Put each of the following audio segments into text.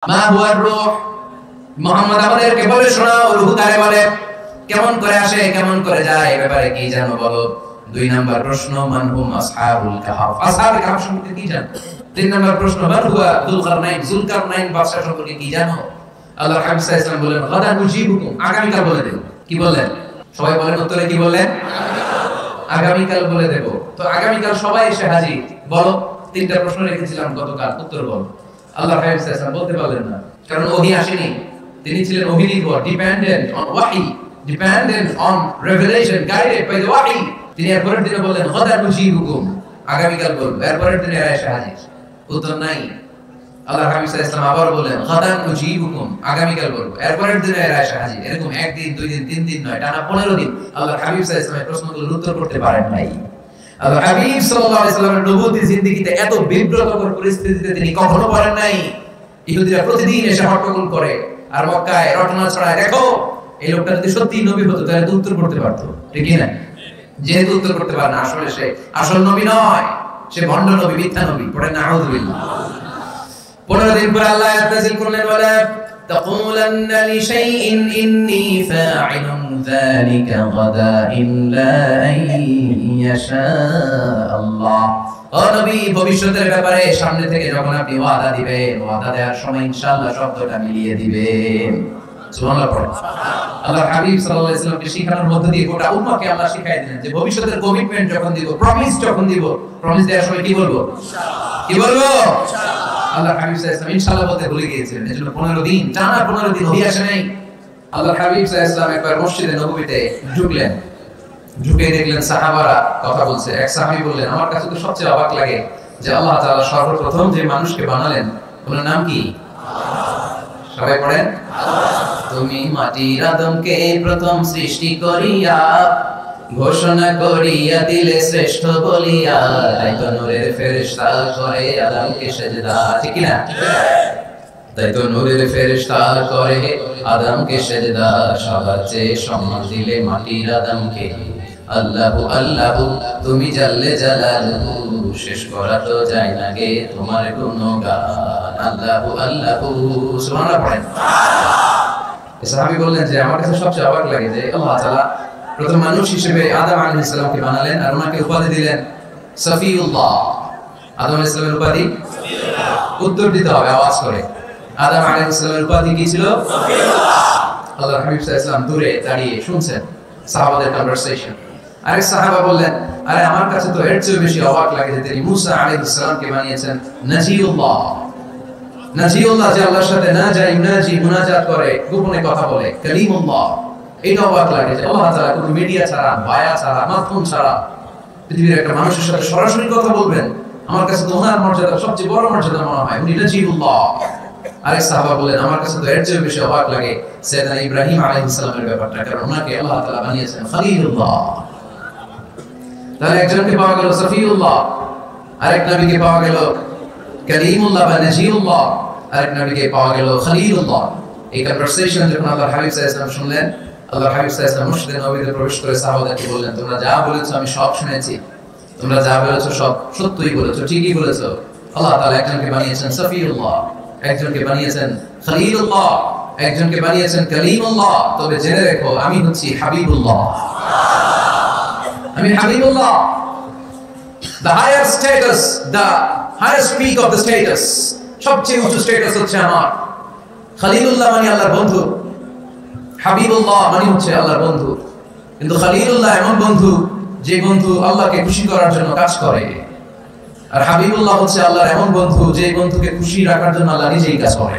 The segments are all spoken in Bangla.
মা হুয়ার রূহ মুহাম্মদ আমাদেরকে বলে শোনাও রূহ কারে বলে, কেমন করে আসে, কেমন করে যায়, এই ব্যাপারে কি জানো বলো। 2 নাম্বার প্রশ্ন মান হুম আসহাবুল কাহফ, আসহাবুল কাহফ সম্পর্কে কি জানো। 3 নাম্বার প্রশ্ন মান হুয়া যুলকারনাইন বাদশা সম্পর্কে কি জানো। আল্লাহর হাবিব সাল্লাল্লাহু আলাইহি ওয়াসাল্লাম বলেন গাদা নুজিবুকুম, আগামীকাল বলে দেব। কি বলেন সবাই বলেন, উত্তরে কি বলেন, আগামীকাল বলে দেব। তো আগামীকাল সবাই এসে হাজির, বলো 3টা প্রশ্ন রেখেছিলাম গতকাল, উত্তর বলো। আল্লাহর হাবিব সাল্লাল্লাহু আলাইহি ওয়াসাল্লাম বলতে পারলেন না, কারণ ওহী আসেনি। তিনি ছিলেন ওহী নির্ভর, ডিপেন্ডেন্ট অন ওয়াহি, dependent on revelation, guided by the ওয়াহি। তিনি এরপরের দিনে বললেন গাদা নুজিবুকুম, আগামীকাল বলবো। এরপরের দিনে এসে হাজির, উত্তর নাই। আল্লাহর হাবিব সাল্লাল্লাহু আলাইহি ওয়াসাল্লাম আবার বললেন গাদা নুজিবুকুম, আগামীকাল বলবো। এরপরের দিনে এসে হাজির। এরকম 1 দিন 2 দিন 3 দিন নয়, টানা 15 দিন আল্লাহর হাবিব সাল্লাল্লাহু আলাইহি ওয়াসাল্লাম প্রশ্নগুলোর উত্তর করতে পারেন নাই। আল্লাহর হাবিব সাল্লাল্লাহু আলাইহি ওয়াসাল্লামের নবুয়তী জিন্দেগিতে এত বিব্রতকর পরিস্থিতিতে তিনি কখনো পড়েন নাই। ইহুদিরা প্রতিদিন এসে হট্টগোল করে আর মক্কায় রটনা ছড়ায়, দেখো এই লোকটা যদি সত্যি নবী হতো তাহলে তো উত্তর করতে পারতো, ঠিক কি না। যেহেতু উত্তর করতে পারে না, আসলে সে আসল নবী নয়, সে ভণ্ড নবী, মিথ্যা নবী। পড়েন না আউযুবিল্লাহ। 15 দিন পর আল্লাহ আয়াত নাযিল করলেন ওয়ালা তাকুলান্না লিশাইইন ইন্নী ফাa'ilun যালিকা গাদা ইল্লা আইয়াশা আল্লাহ। ও নবী, ভবিষ্যতের ব্যাপারে সামনে থেকে যখন আপনি ওয়াদা দিবেন, ওয়াদা দেওয়ার সময় ইনশাআল্লাহ শব্দটা মিলিয়ে দিবেন। সুবহানাল্লাহ পড়ুন। আল্লাহর হাবিব সাল্লাল্লাহু আলাইহি ওয়াসাল্লামকে শিখানোর মধ্য দিয়ে গোটা উম্মাহকে আল্লাহ শিখাই দিলেন যে ভবিষ্যতের কমিটমেন্ট যখন দিব, প্রমিস যখন দিব, প্রমিস দেওয়ার সময় কি বলবো, ইনশাআল্লাহ। কি বলবো, ইনশাআল্লাহ। আল্লাহর হাবিব সাল্লাল্লাহু আলাইহি ওয়াসাল্লাম ইনশাআল্লাহ বলতে ভুলে গিয়েছিলেন, এজন্য 15 দিন টানা 15 দিন হয়ে আসে নাই। আল্লাহর হাবিব সাল্লাল্লাহু আলাইহি ওয়াসাল্লাম একবার মসজিদে নববীতে ঢুকলেন, ঢুকে দেখলেন সাহাবারা কথা বলছে। এক সাহাবী বললেন আমার কাছে তো সবচেয়ে অবাক লাগে যে আল্লাহ তাআলা সর্বপ্রথম যে মানুষকে বানালেন ওনার নাম কি, সবাই পড়েন, তুমি মাটির আদমকে প্রথম সৃষ্টি করিয়া ঘোষণা করিয়া দিলে শ্রেষ্ঠ বলিয়া, তাই তো নূরের ফেরেশতা করে আদমকে সেজদা, ঠিক কি না। তাই তো নূরের ফেরেশতা করে আদমকে সেজদা, সবার চেয়ে সম্মান দিলে মাটির আদমকে। আল্লাহু আল্লাহু তুমি জাল্লে জালালুহু, শেষ করা তো যায় না গে তোমার গুণগান। আল্লাহু আল্লাহু, সুবহানাল্লাহ পড়েন। সাহাবী বললেন যে আমার কাছে সবচেয়ে অবাক লাগে যে আল্লাহ তাআলা প্রথম মানুষ হিসেবে আদম আলাইহিস সালামকে বানালেন আর ওনাকে উপাধি দিলেন সফিউল্লাহ। আদম আলাইহিস সালামের উপাধি সফিউল্লাহ, উত্তর দিতে হবে আওয়াজ করে। আদম আলাইহিস সালামের উপাধি কি ছিল, সফিউল্লাহ। আল্লাহর হাবিব সাল্লাল্লাহু আলাইহি ওয়াসাল্লাম দূরে দাঁড়িয়ে শুনছেন সাহাবাদের কনভারসেশন। আরেক সাহাবা বললেন আরে আমার কাছে তো এর চেয়ে বেশি অবাক লাগে যে তিনি মুসা আলাইহিস সালামকে বানিয়েছেন নাজিউল্লাহ। নাজিউল্লাহ যে আল্লাহর সাথে নাজি মুনাজাত করে, গোপনে কথা বলে, কালিমুল্লাহ। এটা অবাক লাগে যে আল্লাহ তাআলা কোনো মিডিয়া ছাড়া, বায়া ছাড়া, মাধ্যম ছাড়া পৃথিবীর একটা মানুষের সাথে সরাসরি কথা বলবেন। আমার কাছে তো ওনার মর্যাদা সবচেয়ে বড় মর্যাদা মনে হয়, উনি নাজিউল্লাহ। আরেক সাহাবা বলেন আমার কাছে তো এর চেয়ে বেশি অবাক লাগে সাইয়েদনা ইব্রাহিম আলাইহিস সালামের ব্যাপারটা, কারণ ওনাকে আল্লাহ তাআলা বানিয়েছেন খলিলুল্লাহ। তাহলে একজনকে পাওয়া গেল সফিউল্লাহ, আরেক নবীকে পাওয়া গেল কালিমুল্লাহ বা নাজিউল্লাহ, আরেক নবীকে পাওয়া গেল খলিলুল্লাহ। এই কনভারসেশন যখন আল্লাহর হাবিব সাল্লাল্লাহু আলাইহি ওয়াসাল্লাম শুনলেন, আল্লাহর হাবিব সাল্লাল্লাহু আলাইহি ওয়াসাল্লাম মসজিদে নববীতে প্রবেশ করে সাহাবাদেরকে বললেন তোমরা যা বলেছো আমি সব শুনেছি, তোমরা যা বলেছো সব সত্যই বলেছো, ঠিকই বলেছো। আল্লাহ তাআলা একজনকে বানিয়েছেন সফিউল্লাহ, একজনকে বানিয়েছেন খলিলুল্লাহ, একজনকে বানিয়েছেন কালিমুল্লাহ। তবে জেনে রেখো আমি হচ্ছি হাবিবুল্লাহ, আমি Habibullah. The higher status, the highest peak of the status, সবচেয়ে উঁচু স্ট্যাটাস হচ্ছে আমার। খলিলুল্লাহ মানে আল্লাহর বন্ধু, হাবিবুল্লাহ মানে হচ্ছে আল্লাহর বন্ধু। কিন্তু খলিলুল্লাহ এমন বন্ধু যে বন্ধু আল্লাহকে খুশি করার জন্য কাজ করে, আর হাবিবুল্লাহ হচ্ছে আল্লাহর এমন বন্ধু যে বন্ধুকে খুশি রাখার জন্য আল্লাহ নিজেই কাজ করে।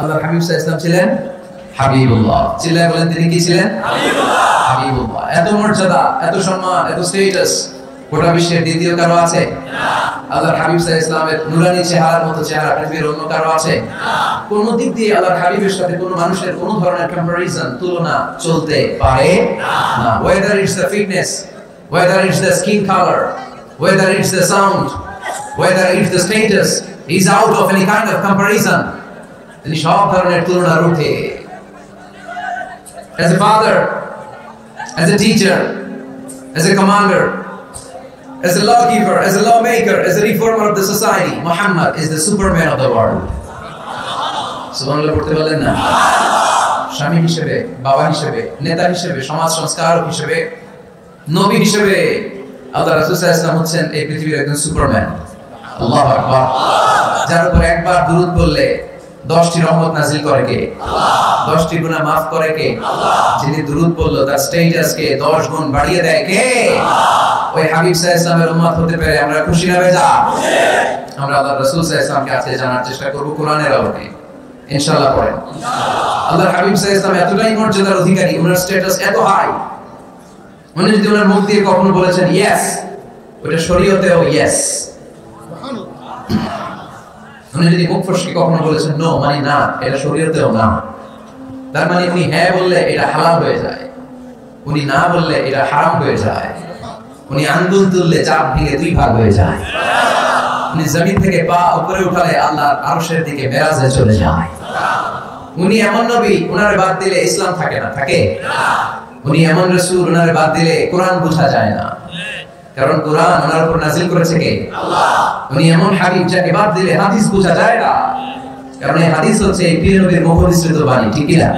আল্লাহর হাবিব সাল্লাল্লাহু আলাইহি ওয়াসাল্লাম ছিলেন হাবিবুল্লাহ। চিল্লায় বলেন তিনি কি ছিলেন, হাবিবুল্লাহ। হাবিবুল্লাহ, এত মর্যাদা, এত সম্মান, এত স্ট্যাটাস গোটা বিশ্বের দ্বিতীয় কারো আছে না। আল্লাহর হাবিব সাল্লাল্লাহু আলাইহি ওয়াসাল্লামের নুরানি চেহারার মতো চেহারা পৃথিবীর অন্য কারো আছে না। কোন দিক দিয়ে আল্লাহর হাবিবের সাথে কোন মানুষের কোন ধরনের কম্পারিজন, তুলনা চলতে পারে না। whether it's the fitness, whether it's the skin color, whether it's the sound, whether it's the status, is out of any kind of comparison. তিনি সব ধরনের তুলনার ঊর্ধ্বে। As a father, as a teacher, as a commander, as a lawgiver, as a lawmaker, as a reformer of the society, Muhammad is the Superman of the world. সুবহানাল্লাহ পড়তে বলেন না? স্বামী হিসেবে, বাবা হিসেবে, নেতা হিসেবে, সমাজ সংস্কারক হিসেবে, নবী হিসেবে আল্লাহ রাসূল সাল্লাল্লাহু আলাইহি ওয়াসাল্লাম হচ্ছেন এই পৃথিবীর একজন সুপারম্যান। আল্লাহু আকবার। যার উপর একবার দুরূদ বললে 10টি রহমত নাযিল করে কে? আল্লাহ। 10টি গুনাহ maaf করে কে? আল্লাহ। যিনি দুরূদ বলল তার স্ট্যাটাসকে 10 গুণ বাড়িয়ে দেয় কে? আল্লাহ। ওই হাবিব সাল্লাল্লাহু আলাইহি ওয়াসাল্লামের উম্মত হতে পেরে আমরা খুশি না বেজা? আমরা আল্লাহ রাসূল সাল্লাল্লাহু আলাইহি ওয়াসাল্লামকে আজকে জানার চেষ্টা করব কোরআনের আলোকে। ইনশাআল্লাহ পড়েন। ইনশাআল্লাহ। আল্লাহর হাবিব সাল্লাল্লাহু আলাইহি ওয়াসাল্লাম এতটাই মর্যাদার অধিকারী, ওনার স্ট্যাটাস এত হাই, উনি যদি ওনার মুখ দিয়ে কখনো বলেছেন ইয়েস, ওটা শরীয়তেও ইয়েস। উনি যদি মুখ ফসকে কখনো বলেছেন নো, মানে না, এটা শরীয়তেও না। তার মানে উনি হ্যাঁ বললে এটা হালাল হয়ে যায়, উনি না বললে এটা হারাম হয়ে যায়। উনি আঙ্গুল তুললে চাপ ভেঙে 2 ভাগ হয়ে যায়। উনি জমিন থেকে পা উপরে উঠালে আল্লাহর আরশের দিকে মেরাজে চলে যায়। উনি এমন নবী, উনারে বাদ দিলে ইসলাম থাকে না, থাকে না। উনি এমন রাসূল, উনারে বাদ দিলে কোরআন বোঝা যায় না, কারণ কোরআন ওনার উপর নাযিল করেছে কে? আল্লাহ। উনি এমন হাবিব যাকে বাদ দিলে হাদিস বোঝা যায় না, কারণ এই হাদিস হচ্ছে এই প্রিয় নবীর মুখনিসৃত বাণী, ঠিক কি না?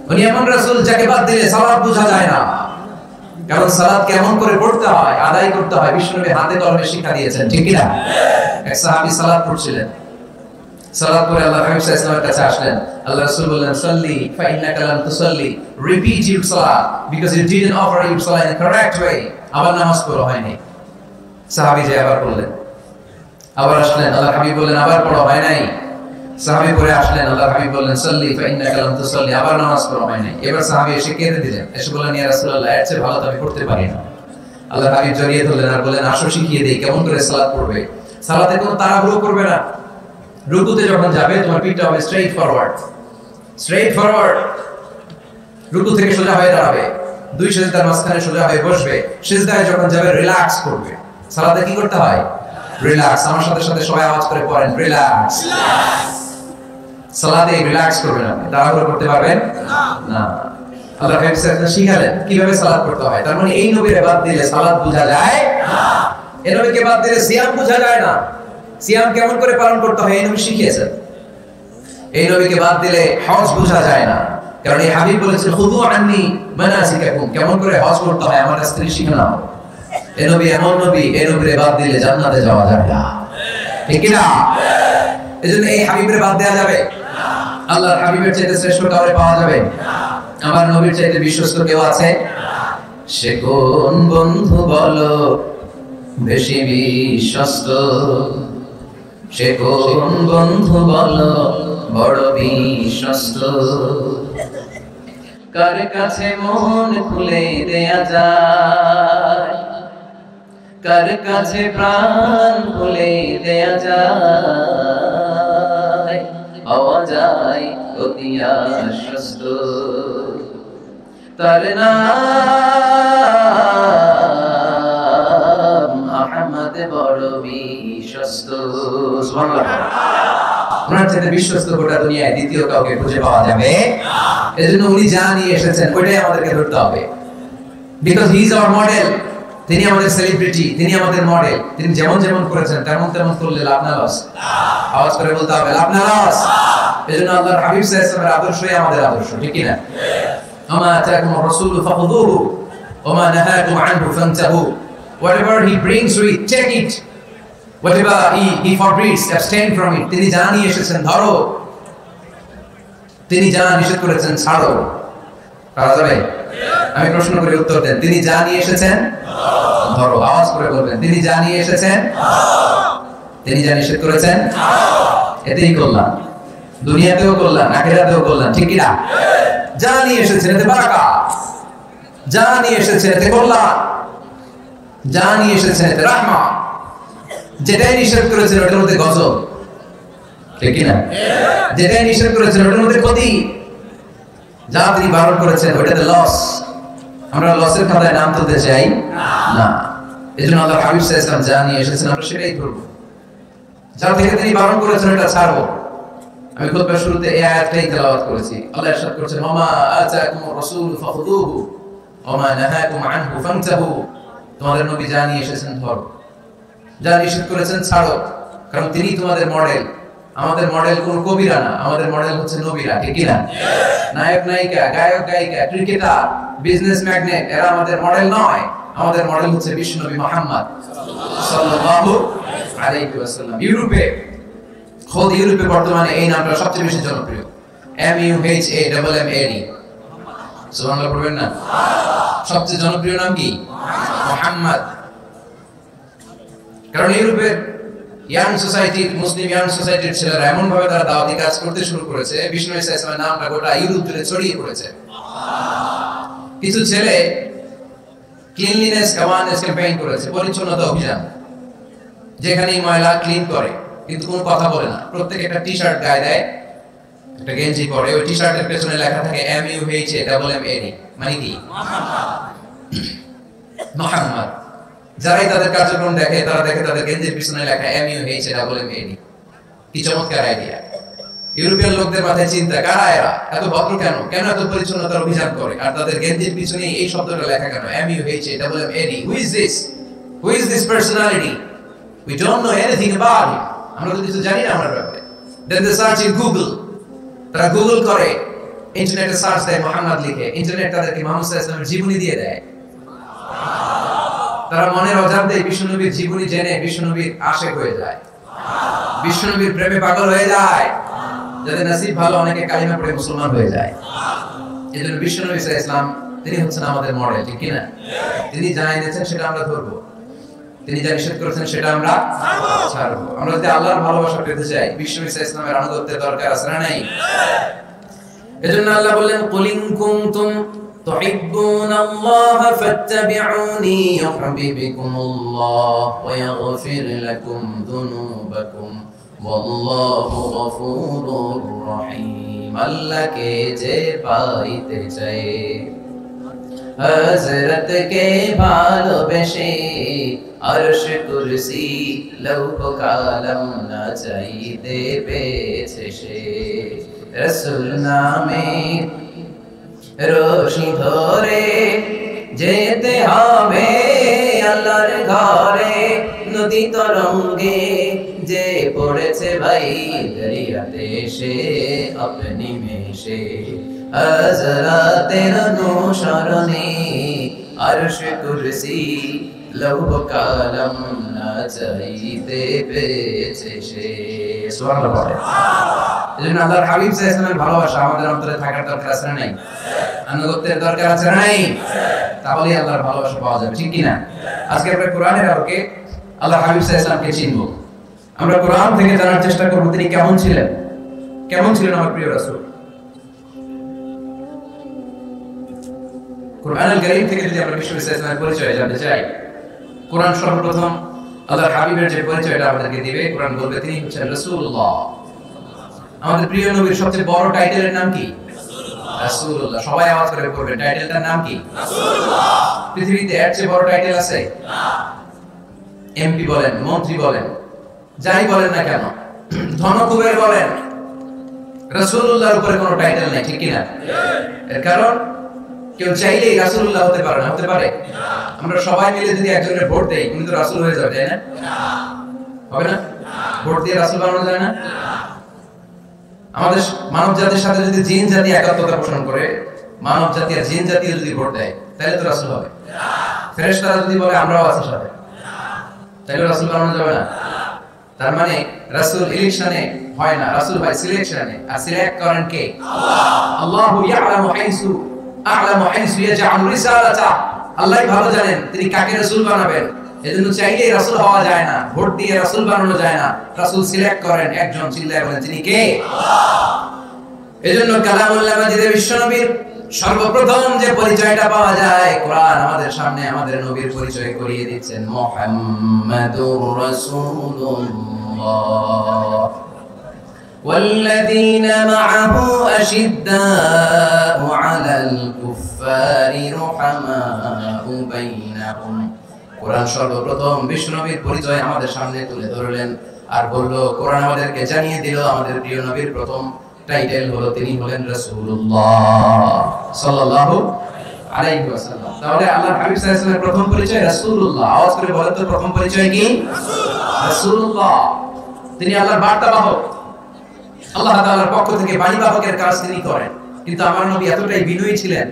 উনি এমন রাসূল যাকে বাদ দিলে সালাত বোঝা যায় না, কারণ সালাত কেমন করে পড়তে হয়, আদায় করতে হয় বিশ্বনবী হাতে কলমে শিক্ষা দিয়েছেন, ঠিক কি না? এক সাহাবী সালাত পড়ছিলেন, সালাত পড়ে আল্লাহ হাবিব সাল্লাল্লাহু আলাইহি ওয়াসাল্লামের কাছে আসলেন। আল্লাহ রাসূল বললেন সাল্লি ফা ইন্নাকা লাম তুসাল্লি, রিপিট ইউর সালাত because you didn't offer your সালাত ইন দ্য কারেক্ট ওয়ে। আবার নামাজ পড়ো হয়নি। সাহাবী যে আবার পড়লেন, আবার আসলেন, আল্লাহ হাবিব বললেন আবার পড়ো হয় নাই। সাহাবী পড়ে আসলেন, আল্লাহ হাবিব বললেন সাল্লি ফা ইন্নাকা লাম তুসাল্লি, আবার নামাজ পড়ো হয় নাই। এবার সাহাবী এসে কেঁদে দিলেন, এসে বললেন ইয়া রাসূলুল্লাহ, এর চেয়ে ভালো তো আমি পড়তে পারি না। আল্লাহ হাবিব জড়িয়ে ধরলেন আর বললেন আসো শিখিয়ে দেই কেমন করে সালাত পড়বে। সালাতে কোনো তাড়াহুড়ো করবে না। রুকুতে যখন যাবে তোমার পিঠটা হবে স্ট্রেইট ফরওয়ার্ড, স্ট্রেইট ফরওয়ার্ড। রুকু থেকে সোজা হয়ে দাঁড়াবে, 2 সিজদার মাঝখানে সোজা হয়ে বসবে। সিজদায় যখন যাবে রিল্যাক্স করবে। সালাতে কি করতে হয়? রিল্যাক্স। আমার সাথে সাথে সবাই আওয়াজ করে পড়েন রিল্যাক্স। সালাতে রিল্যাক্স করবেন, আপনি তাড়াহুড়ো করতে পারবেন না। আল্লাহ হাবিব সাল্লাল্লাহু শিখালেন কিভাবে সালাত করতে হয়। তার মানে এই নবীর বাদ দিলে সালাত বোঝা যায় না, এই নবীকে বাদ দিলে সিয়াম বোঝা যায় না। সিয়াম কেমন করে পালন করতে হয় এই নবী শিখিয়েছেন। এই নবীকে বাদ দিলে হজ বোঝা যায় না, কারণ এই হাবিব বলেছেন খুযু আন্নী মানাসিকাকুম, কেমন করে হজ করতে হয় আমার কাছ থেকে শিখে নাও। এই নবী এমন নবী, এই নবীরে বাদ দিলে জান্নাতে যাওয়া যাবে না, ঠিক কি না? এজন্য এই হাবিবের বাদ দেওয়া যাবে না। আল্লাহর হাবিবের চাইতে শ্রেষ্ঠ কাউকে পাওয়া যাবে না। আমার নবীর চাইতে বিশ্বস্ত কেউ আছে? সে কোন বন্ধু বলো বেশি বিশ্বস্ত, সে কোন বন্ধু বলো বড় বিশ্বস্ত, কার কাছে মন খুলে দেয়া যায়, কার কাছে প্রাণ খুলে দেয়া যায়, পাওয়া যায় অতি আশ্বস্ত, তার নাম আহমদ বড় বিশ্বস্ত। সুবহানাল্লাহ। ওনার চাইতে বিশ্বস্ত গোটা দুনিয়ায় দ্বিতীয় কাউকে খুঁজে পাওয়া যাবে না। এজন্য উনি যা নিয়ে এসেছেন ওইটাই আমাদেরকে ধরতে হবে, because he is our model. তিনি আমাদের সেলিব্রিটি, তিনি আমাদের মডেল। তিনি যেমন যেমন করেছেন তেমন তেমন করলে লাভ না লস? আওয়াজ করে বলতে হবে লাভ না লস। এজন্য আল্লাহর হাবিব সাল্লাল্লাহু আলাইহি ওয়াসাল্লামের আদর্শই আমাদের আদর্শ, ঠিক কি না? আমা আতাকুমুর রাসূলু ফাখুযুহু ওয়া মা নাহাকুম আনহু ফান্তাহু, whatever he brings you take it, whatever he forbids abstain from it। তিনি যা নিয়ে এসেছেন ধরো, তিনি যা নিষেধ করেছেন ছাড়ো। পারা যাবে? আমি প্রশ্ন করে উত্তর দেন। তিনি যা নিয়ে এসেছেন ধরো। আওয়াজ করে বলবেন তিনি যা নিয়ে এসেছেন, তিনি যা নিষেধ করেছেন এতেই কল্যাণ, দুনিয়াতেও কল্যাণ আখিরাতেও কল্যাণ, ঠিক কি না? যা নিয়ে এসেছেন এতে বারাকাত, যা নিয়ে এসেছেন এতে কল্যাণ, যা নিয়ে এসেছেন এতে রাহমাত, যেটাই নিষেধ করেছেন ওটার মধ্যে গজব, ঠিক কি না? যেটাই নিষেধ করেছেন ওটার মধ্যে ক্ষতি, যা তিনি বারণ করেছেন ওটাতে লস। আমরা লসের খাতায় নাম তুলতে চাই না। এজন্য আল্লাহ হাবিব সাল্লাল্লাহু আলাইহি ওয়াসাল্লাম যা নিয়ে এসেছেন আমরা সেটাই ধরব, যা থেকে তিনি বারণ করেছেন ওটা ছাড়বো। আমি খুতবার শুরুতে এই আয়াতটাই তেলাওয়াত করেছি। আল্লাহ ইরশাদ করেছেন ওমা আতাকুমুর রাসূল ফাখুযুহু ওয়া মা নাহাকুম আনহু ফান্তাহু, তোমাদের নবী যা নিয়ে এসেছেন ধরো, যা নিষেধ করেছেন ছাড়ো, কারণ তিনি তোমাদের মডেল, আমাদের মডেল কোন কবিরা না, আমাদের মডেল হচ্ছে নবীরা, ঠিক কি না? নায়ক নায়িকা, গায়ক গায়িকা, ক্রিকেটার, বিজনেস ম্যাগনেট এরা আমাদের মডেল নয়। আমাদের মডেল হচ্ছে বিশ্বনবী মুহাম্মদ সাল্লাল্লাহু আলাইহি ওয়াসাল্লাম। ইউরোপে বর্তমানে এই নামটা সবচেয়ে বেশি জনপ্রিয়, MUHAMMAD। সুবহানাল্লাহ পড়বেন না? সবচেয়ে জনপ্রিয় নাম কি? মুহাম্মদ। কারণ ইউরোপের ইয়াং সোসাইটি, মুসলিম ইয়াং সোসাইটির ছেলেরা এমন ভাবে তারা দাওয়াতি কাজ করতে শুরু করেছে, বিষ্ণু ঈসা ইসলামের নামটা গোটা ইউরোপ জুড়ে ছড়িয়ে পড়েছে। কিছু ছেলে ক্লিনলিনেস অ্যাওয়ারনেস ক্যাম্পেইন করেছে, পরিচ্ছন্নতা অভিযান, যেখানেই ময়লা ক্লিন করে, কিন্তু কোনো কথা বলে না। প্রত্যেক একটা টি শার্ট গায়ে দেয়, একটা গেঞ্জি পরে, ওই টি শার্টের পেছনে লেখা থাকে MUHAMMAD, মানে কি? মুহাম্মদ। যারাই তাদের কার্যক্রম দেখে, তারা দেখে তাদের গেঞ্জির পিছনে লেখা MUHAMMAD। কি চমৎকার আইডিয়া! ইউরোপিয়ান লোকদের মাথায় চিন্তা, কারা এরা, এত ভদ্র কেন, কেন এত পরিচ্ছন্নতার অভিযান করে, আর তাদের গেঞ্জির পিছনে এই শব্দটা লেখা কেন, MUHAMMAD? Who is this personality? We don't know anything about him. আমরা তো কিছু জানি না আমার ব্যাপারে। Then they search in Google. তারা গুগল করে, ইন্টারনেটে সার্চ দেয় মুহাম্মদ লিখে, ইন্টারনেট তাদেরকে মুহাম্মদ সাল্লাল্লাহু আলাইহি ওয়াসাল্লামের জীবনী দিয়ে দেয়। তারা মনের অজান্তে বিশ্বনবীর জীবনী জেনে বিশ্বনবীর আশিক হয়ে যায়, বিশ্বনবীর প্রেমে পাগল হয়ে যায়। যাদের নসিব ভালো, অনেকে কালিমা পড়ে মুসলমান হয়ে যায়। এজন্য বিশ্বনবী সাল্লাল্লাহু আলাইহি ওয়াসাল্লাম তিনি হচ্ছেন আমাদের মডেল, ঠিক কি না? তিনি যা এনেছেন সেটা আমরা ধরবো, তিনি যা নিষেধ করেছেন সেটা আমরা ছাড়বো। আমরা যদি আল্লাহর ভালোবাসা পেতে চাই, বিশ্বনবী সাল্লাল্লাহু আলাইহি ওয়াসাল্লামের আনুগত্যের দরকার আছে না নাই? এজন্য আল্লাহ বললেন, কুল ইন কুনতুম তুহিব্বুনাল্লাহা ফাত্তাবিউনি ইউহিব্বুকুমুল্লাহ ওয়া ইয়াগফির লাকুম যুনুবাকুম ওয়াল্লাহু গফুরুর রহিম। আল্লাহকে যে পাইতে চায়, হযরত কে ভালোবেসে, আরশ কুরসি লৌহ কালাম না চাইতে পেয়েছে সে। রাসূল নামে রশি ধরে যেতে হবে আল্লাহর ঘরে, নদী তরঙ্গে যে পড়েছে ভাই দরিয়াতে সে আপনি মেশে। হযরতের অনুসরণে আরশ কুরসি লৌহ কালাম না চাইতে পেয়েছে সে। সুবহানাল্লাহ পড়ে। এজন্য আল্লাহর হাবিব সাল্লাল্লাহু আলাইহি ওয়াসাল্লামের ভালোবাসা আমাদের অন্তরে থাকার দরকার আছে না নাই? আনুগত্যের দরকার আছে না নাই? তাহলে আল্লাহর ভালোবাসা পাওয়া যাবে, ঠিক কি না? আজকে আমরা কোরআনের আলোকে আল্লাহর হাবিব সাল্লাল্লাহু আলাইহি ওয়াসাল্লামকে চিনব। আমরা কোরআন থেকে জানার চেষ্টা করব তিনি কেমন ছিলেন, কেমন ছিলেন আমার প্রিয় রাসূল। কোরআনুল কারীম থেকে যদি আমরা বিশ্বনবী সাল্লাল্লাহু আলাইহি ওয়াসাল্লামের পরিচয় জানতে চাই, কোরআন সর্বপ্রথম আল্লাহর হাবিবের যে পরিচয়টা আমাদেরকে দিবে, কোরআন বলবে তিনি হচ্ছেন রাসূলুল্লাহ। আমাদের প্রিয় নবীর সবচেয়ে বড় টাইটেলের নাম কি? রাসূলুল্লাহ। সবাই আওয়াজ করে বলবেন, টাইটেলটার নাম কি? রাসূলুল্লাহ। পৃথিবীতে এর চেয়ে বড় টাইটেল আছে? না। এমপি বলেন, মন্ত্রী বলেন, যাই বলেন না কেন, ধনকুবের বলেন, রাসূলুল্লাহর উপরে কোনো টাইটেল নাই, ঠিক কি না? এর কারণ কেউ চাইলেই রাসূলুল্লাহ হতে পারে না, হতে পারে? আমরা সবাই মিলে যদি একজনের ভোট দেই, উনি তো রাসূল হয়ে যাবে, তাই না? হবে না? ভোট দিয়ে রাসূল বানানো যায় না? আমাদের মানব জাতির সাথে যদি জিন জাতি একাত্মতা পোষণ করে, মানব জাতি আর জিন জাতি যদি ভোট দেয়, তাহলে তো রাসূল হবে। ফেরেশতারা যদি বলে আমরাও আছি সাথে, তাহলে রাসূল বানানো যাবে না। তার মানে রাসূল ইলেকশনে হয় না, রাসূল হয় সিলেকশনে। আর সিলেক্ট করেন কে? আল্লাহ। আল্লাহু ইয়ালামু হাইসু আ'লামু হাইসু ইয়াজআলু রিসালাতা। আল্লাহই ভালো জানেন তিনি কাকে রাসূল বানাবেন। এজন্য চাইলেই রাসূল হওয়া যায় না, ভোট দিয়ে রাসূল বানানো যায় না। রাসূল সিলেক্ট করেন একজন, চিল্লায় বলেন তিনি কে? আল্লাহ। এজন্য কালামুল্লাহ মাজিদে বিশ্বনবীর সর্বপ্রথম যে পরিচয়টা পাওয়া যায়, কোরআন আমাদের সামনে আমাদের নবীর পরিচয় করিয়ে দিচ্ছেন, মুহাম্মাদুর রাসূলুল্লাহ والذين معه أشداء على الكفار رحماء بينهم। কোরআন সর্বপ্রথম বিশ্বনবীর পরিচয় আমাদের সামনে তুলে ধরলেন আর বলল, কোরআন আমাদেরকে জানিয়ে দিল আমাদের প্রিয় নবীর প্রথম টাইটেল হলো তিনি হলেন রাসূলুল্লাহ সাল্লাল্লাহু আলাইহি ওয়াসাল্লাম। তাহলে আল্লাহর হাবিব সাল্লাল্লাহু আলাইহি ওয়াসাল্লামের প্রথম পরিচয় রাসূলুল্লাহ। আওয়াজ করে বলেন তো প্রথম পরিচয় কি? রাসূলুল্লাহ। তিনি আল্লাহর বার্তাবাহক, আল্লাহ তাআলার পক্ষ থেকে বাণীবাহকের কাজ তিনি করেন। কিন্তু আমার নবী এতটাই বিনয়ী ছিলেন,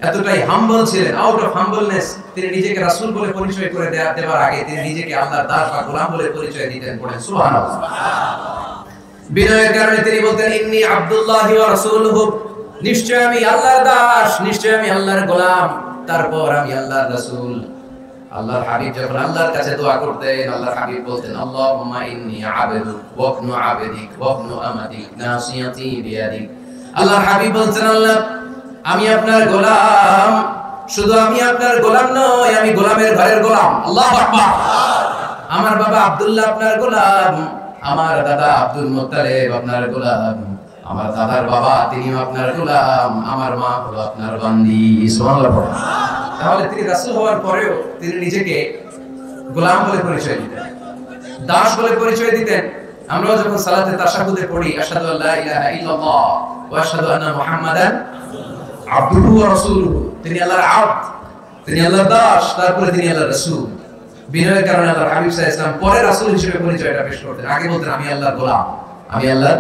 এতটাই হাম্বল ছিলেন, আউট অফ হাম্বলনেস তিনি নিজেকে রাসূল বলে পরিচয় করে দেওয়ার আগে তিনি নিজেকে আল্লাহর দাস বা গোলাম বলে পরিচয় দিতেন। পড়েন সুবহানাল্লাহ। বিনয়ের কারণে তিনি বলতেন ইন্নী আব্দুল্লাহি ওয়া রাসূলুহু, নিশ্চয় আমি আল্লাহর দাস, নিশ্চয় আমি আল্লাহর গোলাম, তারপর আমি আল্লাহর রাসূল। আল্লাহর হাবিব যখন আল্লাহর কাছে দোয়া করতেন, আল্লাহর হাবিব বলতেন আল্লাহুম্মা ইন্নী আবদুক ওয়া ইবনু আবদিক ওয়া ইবনু আমাতিক নাসিয়াতি বিয়াদিক। আল্লাহর হাবিব বলতেন আল্লাহ আমি আপনার গোলাম, শুধু আমি আপনার গোলাম নই, আমি গোলামের ঘরের গোলাম। আল্লাহু আকবার। আমার বাবা আব্দুল্লাহ আপনার গোলাম, আমার দাদা আব্দুল মুত্তালিব আপনার গোলাম, আমার দাদার বাবা তিনিও আপনার গোলাম, আমার মা হলো আপনার বান্দি। সুবহানাল্লাহ। তাহলে তিনি রাসূল হওয়ার পরেও তিনি নিজেকে গোলাম বলে পরিচয় দিতেন, দাস বলে পরিচয় দিতেন। আমরা যখন সালাতে তাশাহুদে পড়ি আশহাদু আল্লা ইলাহা ইল্লাল্লাহ ওয়া আশহাদু আন্না মুহাম্মাদান আবদুহু ওয়া রাসূলুহু, তিনি আল্লাহর আবদ, তিনি আল্লাহর দাস, তারপরে তিনি আল্লাহর রাসূল। বিনয়ের কারণে আল্লাহর হাবিব সাল্লাল্লাহু আলাইহি ওয়াসাল্লাম পরে রাসূল হিসেবে পরিচয়টা পেশ করতেন। আগে বলতেন আমি আল্লাহর গোলাম, আমি আল্লাহর।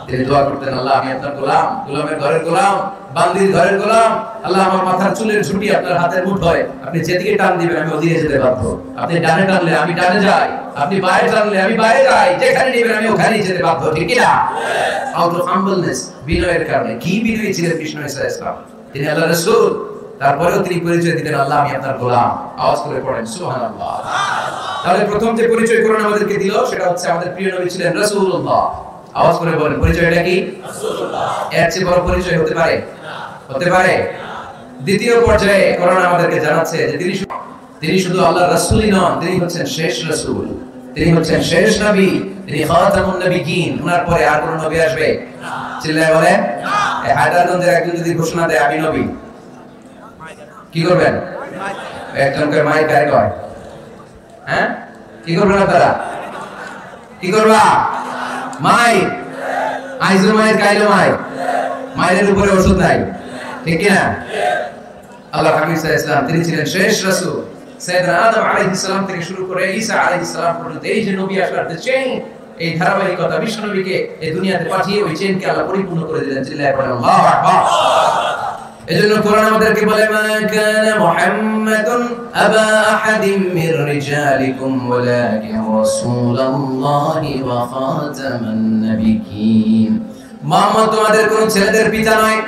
তিনি দোয়া করতেন আল্লাহ আমি আপনার গোলাম, গোলামের ঘরের গোলাম, বান্দির ঘরের গোলাম। আল্লাহ আমার মাথার চুলের ঝুঁটি আপনার হাতের মুঠোয়, আপনি যেদিকে টান দিবেন আমি ওদিকে যেতে বাধ্য। আপনি ডানে টানলে আমি ডানে যাই, আপনি বাইরে টানলে আমি বাইরে যাই, যেখানে নেবেন আমি ওখানেই যেতে বাধ্য। ঠিক কি না? আউট অফ হাম্বলনেস, বিনয়ের কারণে। কি বিনয়ী ছিলেন কৃষ্ণ ঈসা ইসলাম, তিনি আল্লাহর রাসূল, তারপরেও তিনি পরিচয় দিতেন আল্লাহ আমি আপনার গোলাম। আওয়াজ করে পড়েন সুবহানাল্লাহ। তাহলে প্রথম যে পরিচয় কোরআন আমাদেরকে দিল সেটা হচ্ছে আমাদের প্রিয় নবী ছিলেন রাসূলুল্লাহ। আওয়াজ করে বলেন পরিচয়টা কি? রাসূলুল্লাহ। এর চেয়ে বড় পরিচয় হতে পারে? হতে পারে? দ্বিতীয় পর্যায়ে কোরআন আমাদেরকে জানাচ্ছে যে তিনি শুধু আল্লাহর রাসূলই নন, তিনি হচ্ছেন শেষ রাসূল, তিনি হচ্ছেন শেষ নবী, তিনি খাতামুন নবিয়্যিন। ওনার পরে আর কোন নবী আসবে? চিল্লায়ে বলেন না। এই হায়দারগঞ্জের একজন যদি ঘোষণা দেয় আমি নবী, কি করবেন? একজনকে মাইক গায়ে কয়, হ্যাঁ কি করবেন আপনারা? কি করবা? মাইক আইজুর মাইক গাইলো মাইক, মায়ের উপরে ওষুধ নাই, ঠিক কি না? আল্লাহ হাবিব সাল্লাল্লাহু আলাইহি ওয়াসাল্লাম তিনি ছিলেন শেষ রাসূল। সাইয়েদনা আদম আলাইহিস সালাম থেকে শুরু করে ঈসা আলাইহিস সালাম পর্যন্ত এই যে নবী আসলার যে চেইন, এই ধারাবাহিকতা বিশ্ব নবীকে এই দুনিয়াতে পাঠিয়ে ওই চেইনকে আল্লাহ পরিপূর্ণ করে দিলেন। চিল্লায়ে পড়েন আল্লাহু আকবার। এজন্য কোরআন আমাদেরকে বলে মা কানা মুহাম্মাদুন আবা আহাদিম মির রিজালিকুম ওয়ালাকিন রাসূলুল্লাহি ওয়া খাতামান নাবিয়্যিন। মুহাম্মদ তোমাদের কোন ছেলেদের পিতা নয়,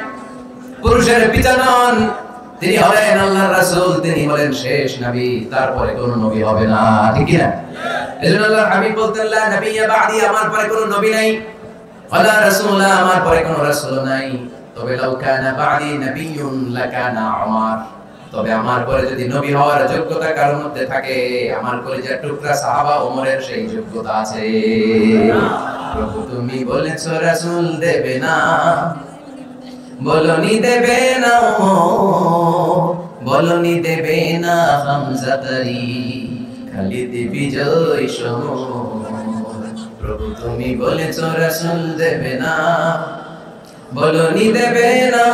পুরুষের পিতা নন, তিনি হলেন আল্লাহর রাসূল, তিনি হলেন শেষ নবী, তারপরে কোন নবী হবে না। ঠিক কি না? এজন্য আল্লাহর হাবিব বলতেন লা নবিয়্যা বা'দি, আমার পরে কোন নবী নাই, ওয়ালা রাসূলা, আমার পরে কোন রাসূল নাই। তবে লাউ কানা বা'দি নাবিয়্যুন লাকানা উমর, তবে আমার পরে যদি নবী হওয়ার যোগ্যতা কারোর মধ্যে থাকে, আমার কলিজার টুকরা সাহাবা ওমরের সেই যোগ্যতা আছে। প্রভু তুমি বলেছো রাসূল দেবে না, বলনি দেবে না, বলনি দেবে না হামজা তারি, খালিদ বিজয় সমর। প্রভু তুমি বলেছো রাসূল দেবে না, বলনি দেবে না,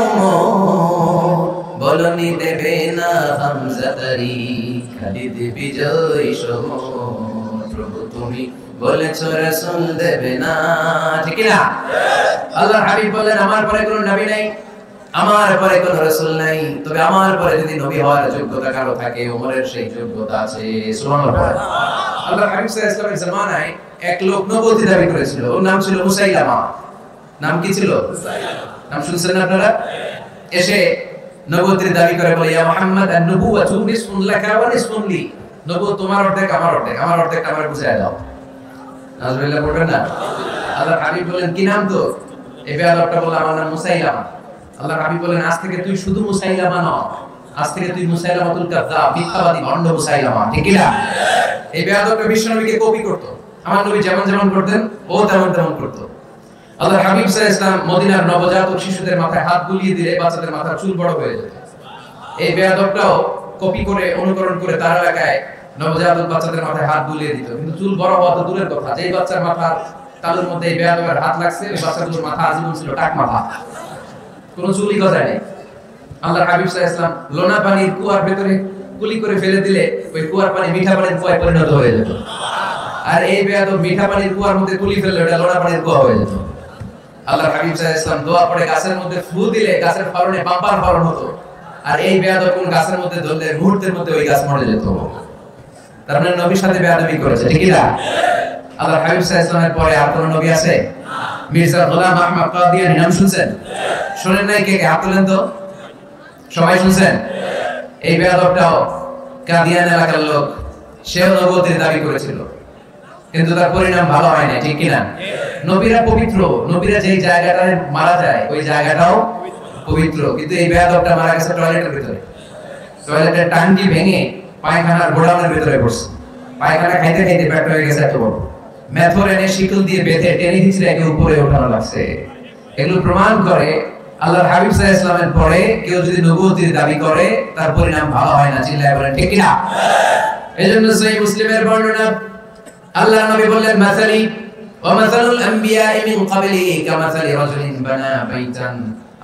বলনি দেবে না হামজা তারি, খালিদ বিজয় সমর। প্রভু তুমি বলেছো রাসূল দেবে না। ঠিক না? আল্লাহর হাবিব বলেন আমার পরে কোনো নবী নাই, আমার পরে কোনো রাসূল নাই, তবে আমার পরে যদি নবী হওয়ার যোগ্যতা কারো থাকে, ওমরের সেই যোগ্যতা আছে। সুবহানাল্লাহ। আল্লাহর হাবিব সাল্লাল্লাহু আলাইহি ওয়াসাল্লামের জামানায় এক লোক নবুয়তি দাবি করেছিল, ওর নাম ছিল মুসাইলামা। নাম কি ছিল? মুসাইলামা। নাম শুনছেন না আপনারা? এসে নবুয়তির দাবি করে বলে ইয়া মুহাম্মদ আন-নবুওয়াতু নিসফুন লাকা ওয়া নিসফুন লি, নবুয়ত তোমার অর্ধেক আমার অর্ধেক, আমার অর্ধেকটা আমারে বুঝায় দাও। নাউজুবিল্লাহ পড়বেন না? আল্লাহর হাবিব বলেন কি নাম তো? এই বেয়াদবটা বলে আমার নাম মুসাইলামা। আল্লাহর হাবিব বলেন আজ থেকে তুই শুধু মুসাইলামা নয়, আজ থেকে তুই মুসাইলামাতুল কাযযাব, মিথ্যাবাদী ভণ্ড মুসাইলামা। ঠিক কি না? এই বেয়াদবটা বিশ্বনবীকে কপি করত, আমার নবী যেমন যেমন করতেন ও তেমন তেমন করত। আল্লাহর হাবিব সাল্লাল্লাহু আলাইহি ওয়াসাল্লাম মদিনার নবজাতক শিশুদের মাথায় হাত বুলিয়ে দিলে বাচ্চাদের মাথার চুল বড় হয়ে যেত। এই বেয়াদবটাও কপি করে অনুকরণ করে তার এলাকায় নবজাতক বাচ্চাদের মাথায় হাত বুলিয়ে দিত, কিন্তু চুল বড় হওয়া তো দূরের কথা, যেই বাচ্চার মাথার তালুর মধ্যে এই বেয়াদবের হাত লাগছে ওই বাচ্চাগুলোর মাথা আজীবন ছিল টাক মাথা, কোনো চুলই গজায় নাই। আল্লাহর হাবিব সাল্লাল্লাহু আলাইহি ওয়াসাল্লাম লোনা পানির কুয়ার ভেতরে কুলি করে ফেলে দিলে ওই কুয়ার পানি মিঠা পানির কুয়ায় পরিণত হয়ে যেত, আর এই বেয়াদব মিঠা পানির কুয়ার মধ্যে কুলি ফেললে ওটা লোনা পানির কুয়া হয়ে যেত। আল্লাহর হাবিব সাল্লাল্লাহু আলাইহি ওয়াসাল্লাম দোয়া পড়ে গাছের মধ্যে ফু দিলে গাছের ফলনে বাম্পার ফলন হতো, আর এই বেয়াদব কোন গাছের মধ্যে ধরলে মুহূর্তের মধ্যে ওই গাছ মরে যেত। তার মানে নবীর সাথে বেয়াদবি করেছে, ঠিক না? আল্লাহর হাবিব সাল্লাল্লাহু আলাইহি ওয়াসাল্লামের পরে আর কোন নবী আছে? মির্জা গোলাম আহমদ কাদিয়ানী নাম শুনছেন? শুনেন নাই? কে কে হাত তোলেন তো। সবাই শুনছেন? এই বেয়াদবটাও কাদিয়ান এলাকার লোক, সেও নবুয়তের দাবি করেছিল, কিন্তু তার পরিণাম ভালো হয় না, ঠিক কিনা? নবীরা পবিত্র, নবীরা যেই জায়গাটায় মারা যায় ওই জায়গাটাও পবিত্র, কিন্তু এই বেয়াদবটা মারা গেছে টয়লেটের ভিতরে। টয়লেটের টাঙ্কি ভেঙে পায়খানার গোডাউনের ভিতরে পড়ছে। পায়খানা খাইতে খাইতে পেট হয়ে গেছে এত বড়, মেথর এনে শিকল দিয়ে বেঁধে টেনে হিচড়ে একে উপরে ওঠানো লাগছে। এগুলো প্রমাণ করে আল্লাহর হাবিব সাল্লাল্লাহু আলাইহি ওয়াসাল্লামের পরে কেউ যদি নবুয়তের দাবি করে তার পরিণাম ভালো হয় না। চিল্লায় বলেন ঠিক কিনা? এজন্য সহিহ মুসলিমের বর্ণনা, আল্লাহর নবী বললেন, মাসালি ওয়া মাসালুল আমবিয়া'i মিন ক্বাবলি কামাসালি রাজুলিন বানা বাইতান,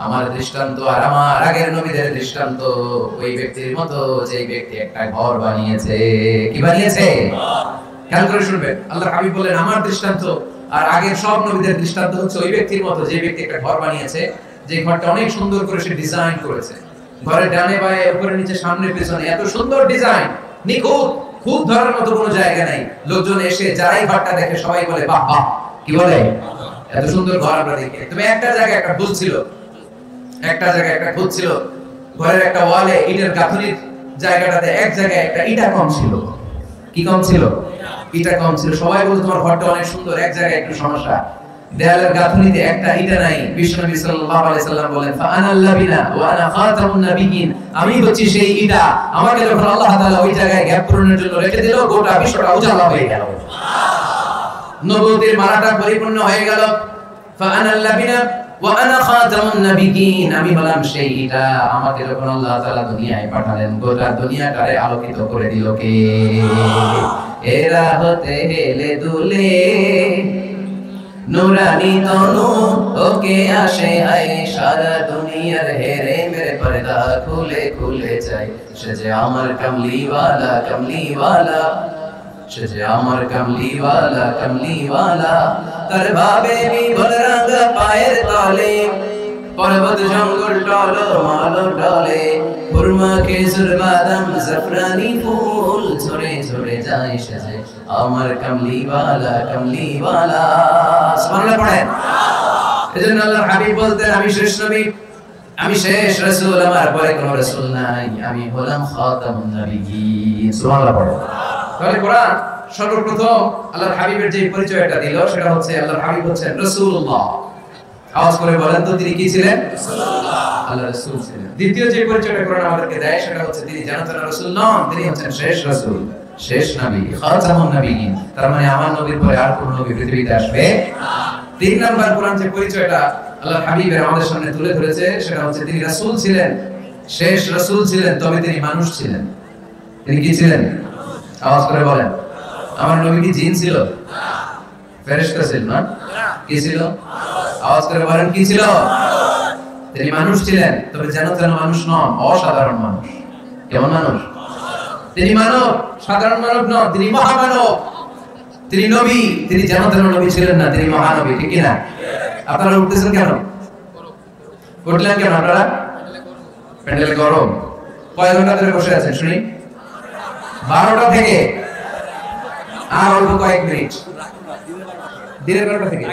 আমার দৃষ্টান্ত আর আমার আগের নবীদের দৃষ্টান্ত ওই ব্যক্তির মতো যে ব্যক্তি একটা ঘর বানিয়েছে। কি বানিয়েছে? খেয়াল করে শুনবেন, আল্লাহর হাবিব বললেন আমার দৃষ্টান্ত আর আগের সব নবীদের দৃষ্টান্ত হচ্ছে ওই ব্যক্তির মতো যে ব্যক্তি একটা ঘর বানিয়েছে, যে ঘরটা অনেক সুন্দর করে সে ডিজাইন করেছে। ঘরের ডানে বায়ে উপরে নিচে সামনে পেছনে এত সুন্দর ডিজাইন, নিখুঁত, খুব ধরার মতো কোনো জায়গা নাই। লোকজন এসে যারাই ঘরটা দেখে সবাই বলে বাহ বাহ, কি বলে, এত সুন্দর ঘর আমরা দেখি। তবে একটা জায়গায় একটা ভুল ছিল, একটা জায়গায় একটা খুঁত ছিল। ঘরের একটা ওয়ালে ইটের গাঁথনির জায়গাটাতে এক জায়গায় একটা ইটা কম ছিল। কি কম ছিল? ইটা কম ছিল। সবাই বলতো তোমার ঘরটা অনেক সুন্দর, এক জায়গায় একটু সমস্যা, দেয়ালের গাঁথনিতে একটা ইটা নাই। বিশ্বনবী সাল্লাল্লাহু আলাইহি সাল্লাম বলেন, ফাআনাল লাবিনা ওয়া আনা খাতামুন নাবিয়িন, আমি হচ্ছি সেই ইটা। আমাকে যখন আল্লাহ তাআলা ওই জায়গায় গ্যাপ পূরণের জন্য রেখে দিল, গোটা বিশ্বটা উজালা হয়ে গেল, নবুয়তের মালাটা পরিপূর্ণ হয়ে গেল। ফাআনাল লাবিনা ওয়া আনা খাতামুন নাবিয়িন, আমি হলাম সেই ইটা। আমাকে যখন আল্লাহ তাআলা দুনিয়ায় পাঠালেন, গোটা দুনিয়াটারে আলোকিত করে দিল কে? এরা হতে হেলে দুলে নুরানি তনু ওকে আসে আয়, সারা দুনিয়ার হেরে মেরে পর্দা খুলে খুলে যায়। সে যে আমার কামলিওয়ালা কামলিওয়ালা, সে যে আমার কামলিওয়ালা কামলিওয়ালা, তার ভাবে বিভোর রাঙা পায়ের তলে, পর্বত জঙ্গল টলো মালো টলে, খুরমা খেজুর বাদাম জাফরানি ফুল ঝরে ঝরে যায়। সে যে আমার কামলিওয়ালা কামলিওয়ালা। সুবহানাল্লাহ পড়েন। এজন্য আল্লাহর হাবিব বলতেন, আমি শেষ নবী, আমি শেষ রাসূল, আমার পরে কোনো রাসূল নাই, আমি হলাম খাতামুন নাবিয়্যিন। সুবহানাল্লাহ পড়েন। তাহলে কোরআন সর্বপ্রথম আল্লাহর হাবিবের যে পরিচয়টা দিল সেটা হচ্ছে আল্লাহর হাবিব হচ্ছেন রাসূলুল্লাহ। আওয়াজ করে বলেন তো, তিনি কি ছিলেন? রাসূলুল্লাহ, আল্লাহর রাসূল ছিলেন। দ্বিতীয় যে পরিচয়টা কোরআন আমাদেরকে দেয় সেটা হচ্ছে তিনি জান্নাতের রাসূল নন, তিনি হচ্ছেন শেষ রাসূল, শেষ নবী, খাতামুন নাবিয়্যিন। তার মানে আমার নবীর পরে আর কোন নবী পৃথিবীতে আসবে না। তিন নাম্বার কোরআন যে পরিচয়টা আল্লাহর হাবিবের আমাদের সামনে তুলে ধরেছে সেটা হচ্ছে তিনি রাসূল ছিলেন, শেষ রাসূল ছিলেন, তবে তিনি মানুষ ছিলেন। তিনি কি ছিলেন? আওয়াজ করে বলেন। আমার নবী কি জিন ছিল? ফেরেশতা ছিল না? কি ছিল? আওয়াজ করে বলেন, কি ছিল? তিনি মানুষ ছিলেন, তবে যেন তেন মানুষ নন, অসাধারণ মানুষ। কেমন মানুষ? তিনি মানব, সাধারণ মানব নন, তিনি মহামানব। তিনি নবী, তিনি যেন তেন নবী ছিলেন না, তিনি মহানবী, ঠিক কিনা? আপনারা উঠতেছেন কেন? উঠলেন কেন আপনারা? প্যান্ডেলে গরম। কয় ঘন্টা ধরে বসে আছেন শুনি? 12টা থেকে আর অল্প কয়েক মিনিট। দিনের 12টা থেকে?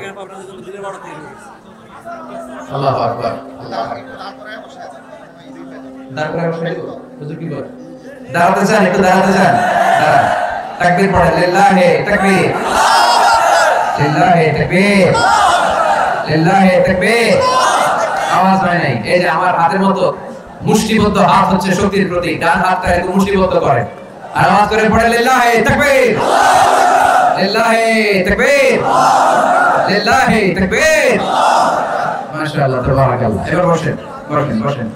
আল্লাহু আকবার, আল্লাহু আকবার। তারপরে বসে হুজুর কি বলে? দাঁড়াতে চান? একটু দাঁড়াতে চান? দাঁড়ান। তাকবীর পড়েন, লিল্লাহি তাকবীর, লিল্লাহি তাকবীর, লিল্লাহি তাকবীর। আওয়াজ হয় নাই। এই যে আমার হাতের মতো মুষ্টিবদ্ধ হাত হচ্ছে শক্তির প্রতীক, ডান হাতটা একটু মুষ্টিবদ্ধ করেন আর আওয়াজ করে পড়ে লিল্লাহি তাকবীর, লিল্লাহি তাকবীর, লিল্লাহি তাকবীর। মাশাআল্লাহ, তাবারাকাল্লাহ। এবার বসেন, বসেন, বসেন।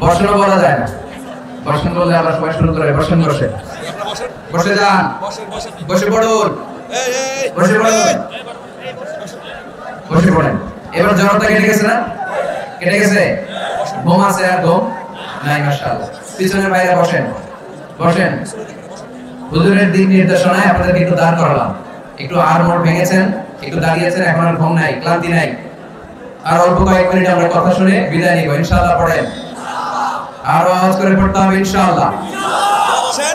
বসনও বলা যায় না, বসেন বললে আবার সবাই শুরু করে। বসেন, বসেন, বসে যান, বসে পড়ুন, বসে পড়ুন, বসে পড়েন। এবার জড়তা কেটে গেছে না? কেটে গেছে? ঘুম আছে আর ঘুম নাই? মাশাআল্লাহ। পিছনের বাইরে বসেন, বসেন। হুজুরের দিক নির্দেশনায় আপনাদেরকে একটু দাঁড় করালাম। একটু আর মোড় ভেঙেছেন, একটু দাঁড়িয়েছেন, এখন আর ঘুম নাই, ক্লান্তি নাই। আর অল্প কয়েক মিনিট আমরা কথা শুনে বিদায় নিব, ইনশাআল্লাহ। পড়েন, আর আওয়াজ করে পড়তে হবে ইনশাআল্লাহ।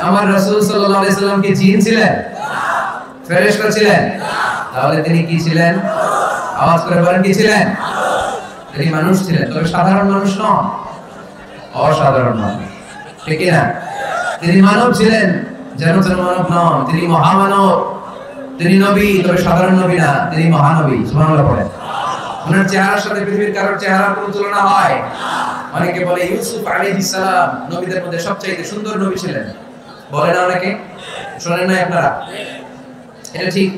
আমার রাসূল সাল্লাল্লাহু আলাইহি সাল্লাম কি জিন ছিলেন? ফেরেশতা ছিলেন? তাহলে তিনি কি ছিলেন? আওয়াজ করে বলেন, কি ছিলেন? তিনি মানুষ ছিলেন, তবে সাধারণ মানুষ নন, অসাধারণ মানুষ, ঠিক না? তিনি মানব ছিলেন, যেন তেন মানব নন, তিনি মহামানব। তিনি নবী, তবে সাধারণ নবী না, তিনি মহানবী। সুবহানাল্লাহ পড়েন। ওনার চেহারার সাথে পৃথিবীর কারোর চেহারার কোনো তুলনা হয়? অনেকে বলে ইউসুফ আলাইহিস সালাম নবীদের মধ্যে সবচেয়ে সুন্দর নবী ছিলেন, বলে না অনেকে? শোনেন না আপনারা? এটা ঠিক,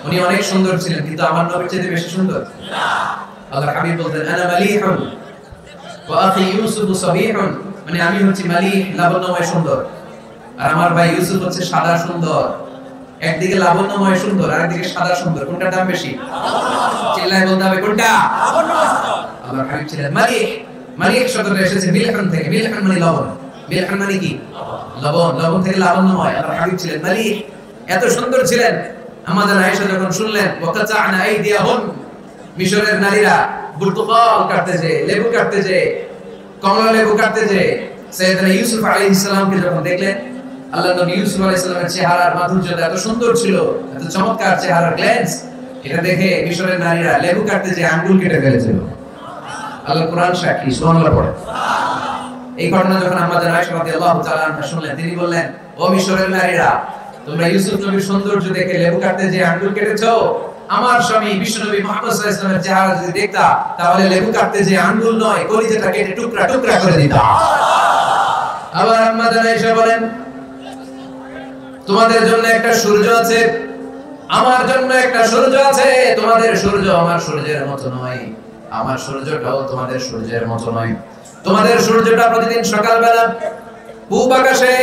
উনি অনেক সুন্দর ছিলেন, কিন্তু আমার নবীর চেয়ে বেশি সুন্দর না। আল্লাহর হাবিব বলতেন, আনা মালিহুন ওয়া আখি ইউসুফ সাবিহুন, মানে আমি হচ্ছি মালিহ, লাবণ্যময় সুন্দর, আর আমার ভাই ইউসুফ হচ্ছে সাদা সুন্দর। একদিকে লাবণ্যময় সুন্দর, আর একদিকে সাদা সুন্দর, কোনটার দাম বেশি? চিল্লায় বলতে হবে কোনটা? আল্লাহর হাবিব ছিলেন মালিহ। মালিহ শব্দটা এসেছে মিলহান থেকে, মিলহান মানে লবণ, মিলহান মানে কি? লবণ, লবণ থেকে লাবণ্যময়। আল্লাহর হাবিব ছিলেন মালিহ, এত সুন্দর ছিলেন। আমাদের আয়েশা যখন শুনলেন ওয়াকাতা'না আইদিয়াহুম, মিশরের নারীরা বুরতুকাল কাটতে যায়, লেবু কাটতে যায়, কমলা লেবু কাটতে যায়, সাইয়েদনা ইউসুফ আলাইহিস সালামকে যখন দেখলেন, আল্লাহ নবী ইউসুফ আলাইহিস সালামের চেহারার মাধুর্যটা এত সুন্দর ছিল, এত চমৎকার চেহারার গ্ল্যান্স, এটা দেখে মিশরের নারীরা লেবু কাটতে যায় আঙ্গুল কেটে ফেলেছিল। আল্লাহর কোরআন সাক্ষী, সুবহানাল্লাহ পড়ে। এই ঘটনা যখন আমাদের আয়েশা রাদিয়াল্লাহু তাআলা আনহা শুনলেন, তিনি বললেন, ও মিশরের নারীরা, তোমরা ইউসুফ নবীর সৌন্দর্য দেখে লেবু কাটতে যে আঙ্গুল কেটেছো, আমার স্বামী বিশ্বনবী মুহাম্মদ সাল্লাল্লাহু আলাইহি ওয়াসাল্লামের চেহারা যদি দেখতা, তাহলে লেবু কাটতে যে আঙ্গুল নয়, কলিজাটা কেটে টুকরা টুকরা করে দিতা। আবার আম্মা আয়েশা বলেন, তোমাদের জন্য একটা সূর্য আছে, আমার জন্য একটা সূর্য আছে, তোমাদের সূর্য আমার সূর্যের মতো নয়, আমার সূর্যটাও তোমাদের সূর্যের মতো নয়। তোমাদের সূর্যটা প্রতিদিন সকালবেলা পূব আকাশে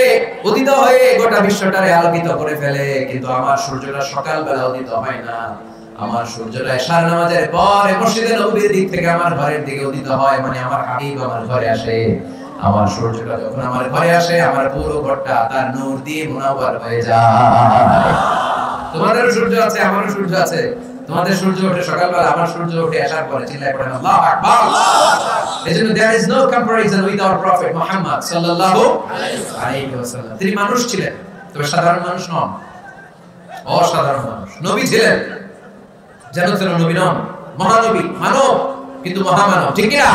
উদিত হয়ে গোটা বিশ্বটারে আলোকিত করে ফেলে, কিন্তু আমার সূর্যটা সকালবেলা উদিত হয় না। আমার সূর্যটা ইশার নামাজের পরে মসজিদে নববীর দিক থেকে আমার ঘরের দিকে উদিত হয়, মানে আমার হাবিব আমার ঘরে আসে। আমার সূর্যটা যখন আমার ঘরে আসে, আমার পুরো ঘরটা তার নূর দিয়ে মুনাওয়ার হয়ে যায়। তোমাদের সূর্য আছে, আমারও সূর্য আছে। তোমাদের সূর্য ওঠে সকালবেলা, আমার সূর্য ওঠে আসার পরে। চিল্লায় পড়েন আল্লাহু আকবার। এজন্য there is no comparison with our prophet Muhammad sallallahu alayhi wasallam। তিনি মানুষ ছিলেন, তবে সাধারণ মানুষ নন, অসাধারণ মানুষ। নবী ছিলেন, যেন তেন নবী নন, মহানবী, মানব, কিন্তু মহামানব, ঠিক কি না?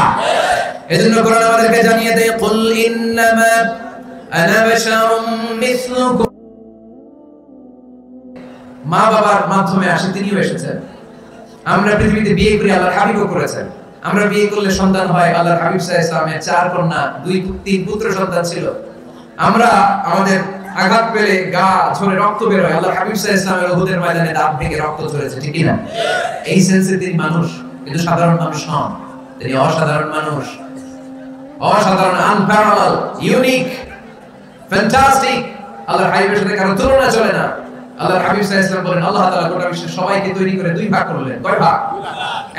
এজন্য কোরআন আমাদেরকে জানিয়ে দেয়, কুল ইন্নামা আনা বাশারুম মিসলুকুম। মা বাবার মাধ্যমে আসে, তিনিও এসেছেন। আমরা পৃথিবীতে বিয়ে করি, আল্লাহর হাবিবও করেছেন। আমরা বিয়ে করলে সন্তান হয়, আল্লাহর হাবিব সাল্লাল্লাহু আলাইহি ওয়াসাল্লামের 4 কন্যা, 2-3 পুত্র সন্তান ছিল। আমরা আমাদের আঘাত পেলে গা ঝরে রক্ত বের হয়, আল্লাহর হাবিব সাল্লাল্লাহু আলাইহি ওয়াসাল্লামের উহুদের ময়দানে দাঁত ভেঙে রক্ত ঝরেছে, ঠিক কি না? এই সেন্সে তিনি মানুষ, কিন্তু সাধারণ মানুষ নন, তিনি অসাধারণ মানুষ। অসাধারণ, আনপ্যারালাল, ইউনিক, ফ্যান্টাস্টিক। আল্লাহর হাবিবের সাথে কারো তুলনা চলে না। আল্লাহর হাবিব সাল্লাল্লাহু আলাইহি ওয়াসাল্লাম বলেন, আল্লাহ তাআলা গোটা বিশ্বের সবাইকে তৈরি করে 2 ভাগ করলেন। কয় ভাগ?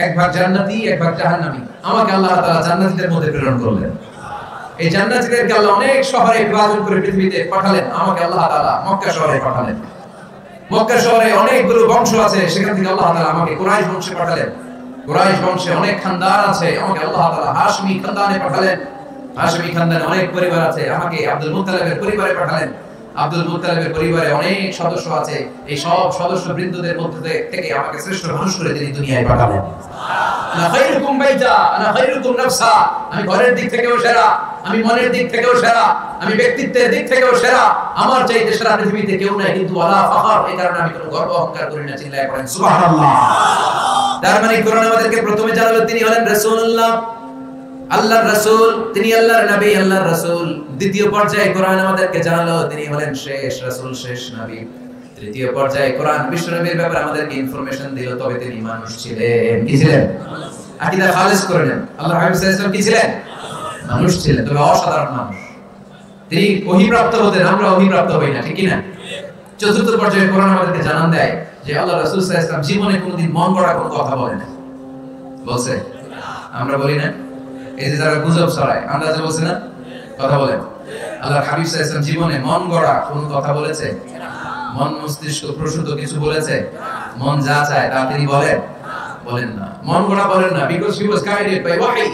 1 ভাগ জান্নাতি, 1 ভাগ জাহান্নামী। আমাকে আল্লাহ তাআলা জান্নাতীদের মধ্যে প্রেরণ করলেন। এই জান্নাতীদেরকে আল্লাহ অনেক শহরে বিভাজন করে পৃথিবীতে পাঠালেন, আমাকে আল্লাহ তাআলা মক্কা শহরে পাঠালেন। মক্কা শহরে অনেকগুলো বংশ আছে, সেখান থেকে আল্লাহ তাআলা আমাকে কুরাইশ বংশে পাঠালেন। কুরাইশ বংশে অনেক খানদান আছে, আমাকে আল্লাহ তাআলা হাশমি খানদানে পাঠালেন। হাশমি খানদানে অনেক পরিবার আছে, আমাকে আব্দুল মুত্তালিবের পরিবারে পাঠালেন। আব্দুল মুত্তালিবের পরিবারে অনেক সদস্য আছে, এই সব সদস্য বৃন্দদের মধ্যে থেকে আমাকে শ্রেষ্ঠ মানুষ করে তিনি দুনিয়ায় পাঠালেন। আনা খায়রুকুম বাইতা, আনা খায়রুকুম নাফসা। আমি ঘরের দিক থেকেও সেরা, আমি মনের দিক থেকেও সেরা, আমি ব্যক্তিত্বের দিক থেকেও সেরা। আমার চাইতে সেরা পৃথিবীতে কেউ নাই, কিন্তু ওয়ালা ফাখর, এই কারণে আমি কোনো গর্ব অহংকার করি না। চিল্লায় পড়েন সুবহানাল্লাহ। তার মানে কোরআন আমাদেরকে প্রথমে জানালো তিনি হলেন রাসূলুল্লাহ, আল্লাহর রাসূল, তিনি আল্লাহর নবী, আল্লাহর রাসূল। দ্বিতীয় পর্যায়ে কোরআন আমাদেরকে জানালো তিনি হলেন শেষ রাসূল, শেষ নবী। তৃতীয় পর্যায়ে কোরআন বিশ্বনবীর ব্যাপারে আমাদেরকে ইনফরমেশন দিল, তবে তিনি মানুষ ছিলেন। কি ছিলেন? আকীদা খালেস করে নেন, আল্লাহর হাবিব সাল্লাল্লাহু আলাইহি ওয়াসাল্লাম কি ছিলেন? মানুষ ছিলেন, তবে অসাধারণ মানুষ। তিনি ওহীপ্রাপ্ত হতেন, আমরা ওহীপ্রাপ্ত হই না, ঠিক কি না? চতুর্থ পর্যায়ে কোরআন আমাদেরকে জানান দেয় যে আল্লাহ রাসূল সাল্লাল্লাহু আলাইহি ওয়াসাল্লাম জীবনে কোনোদিন মন গড়া কোনো কথা বলেন না। বলছে? আমরা বলি না? এই যে যারা গুজব ছড়ায়, আন্দাজে বলছে না, কথা বলেন। আল্লাহর হাবিব সাল্লাল্লাহু আলাইহি ওয়াসাল্লাম জীবনে মন গড়া কোনো কথা বলেছে? মন মস্তিষ্ক প্রসূত কিছু বলেছে? মন যা চায় তা তিনি বলেন না। মন গড়া বলেন না, because he was guided by wahi,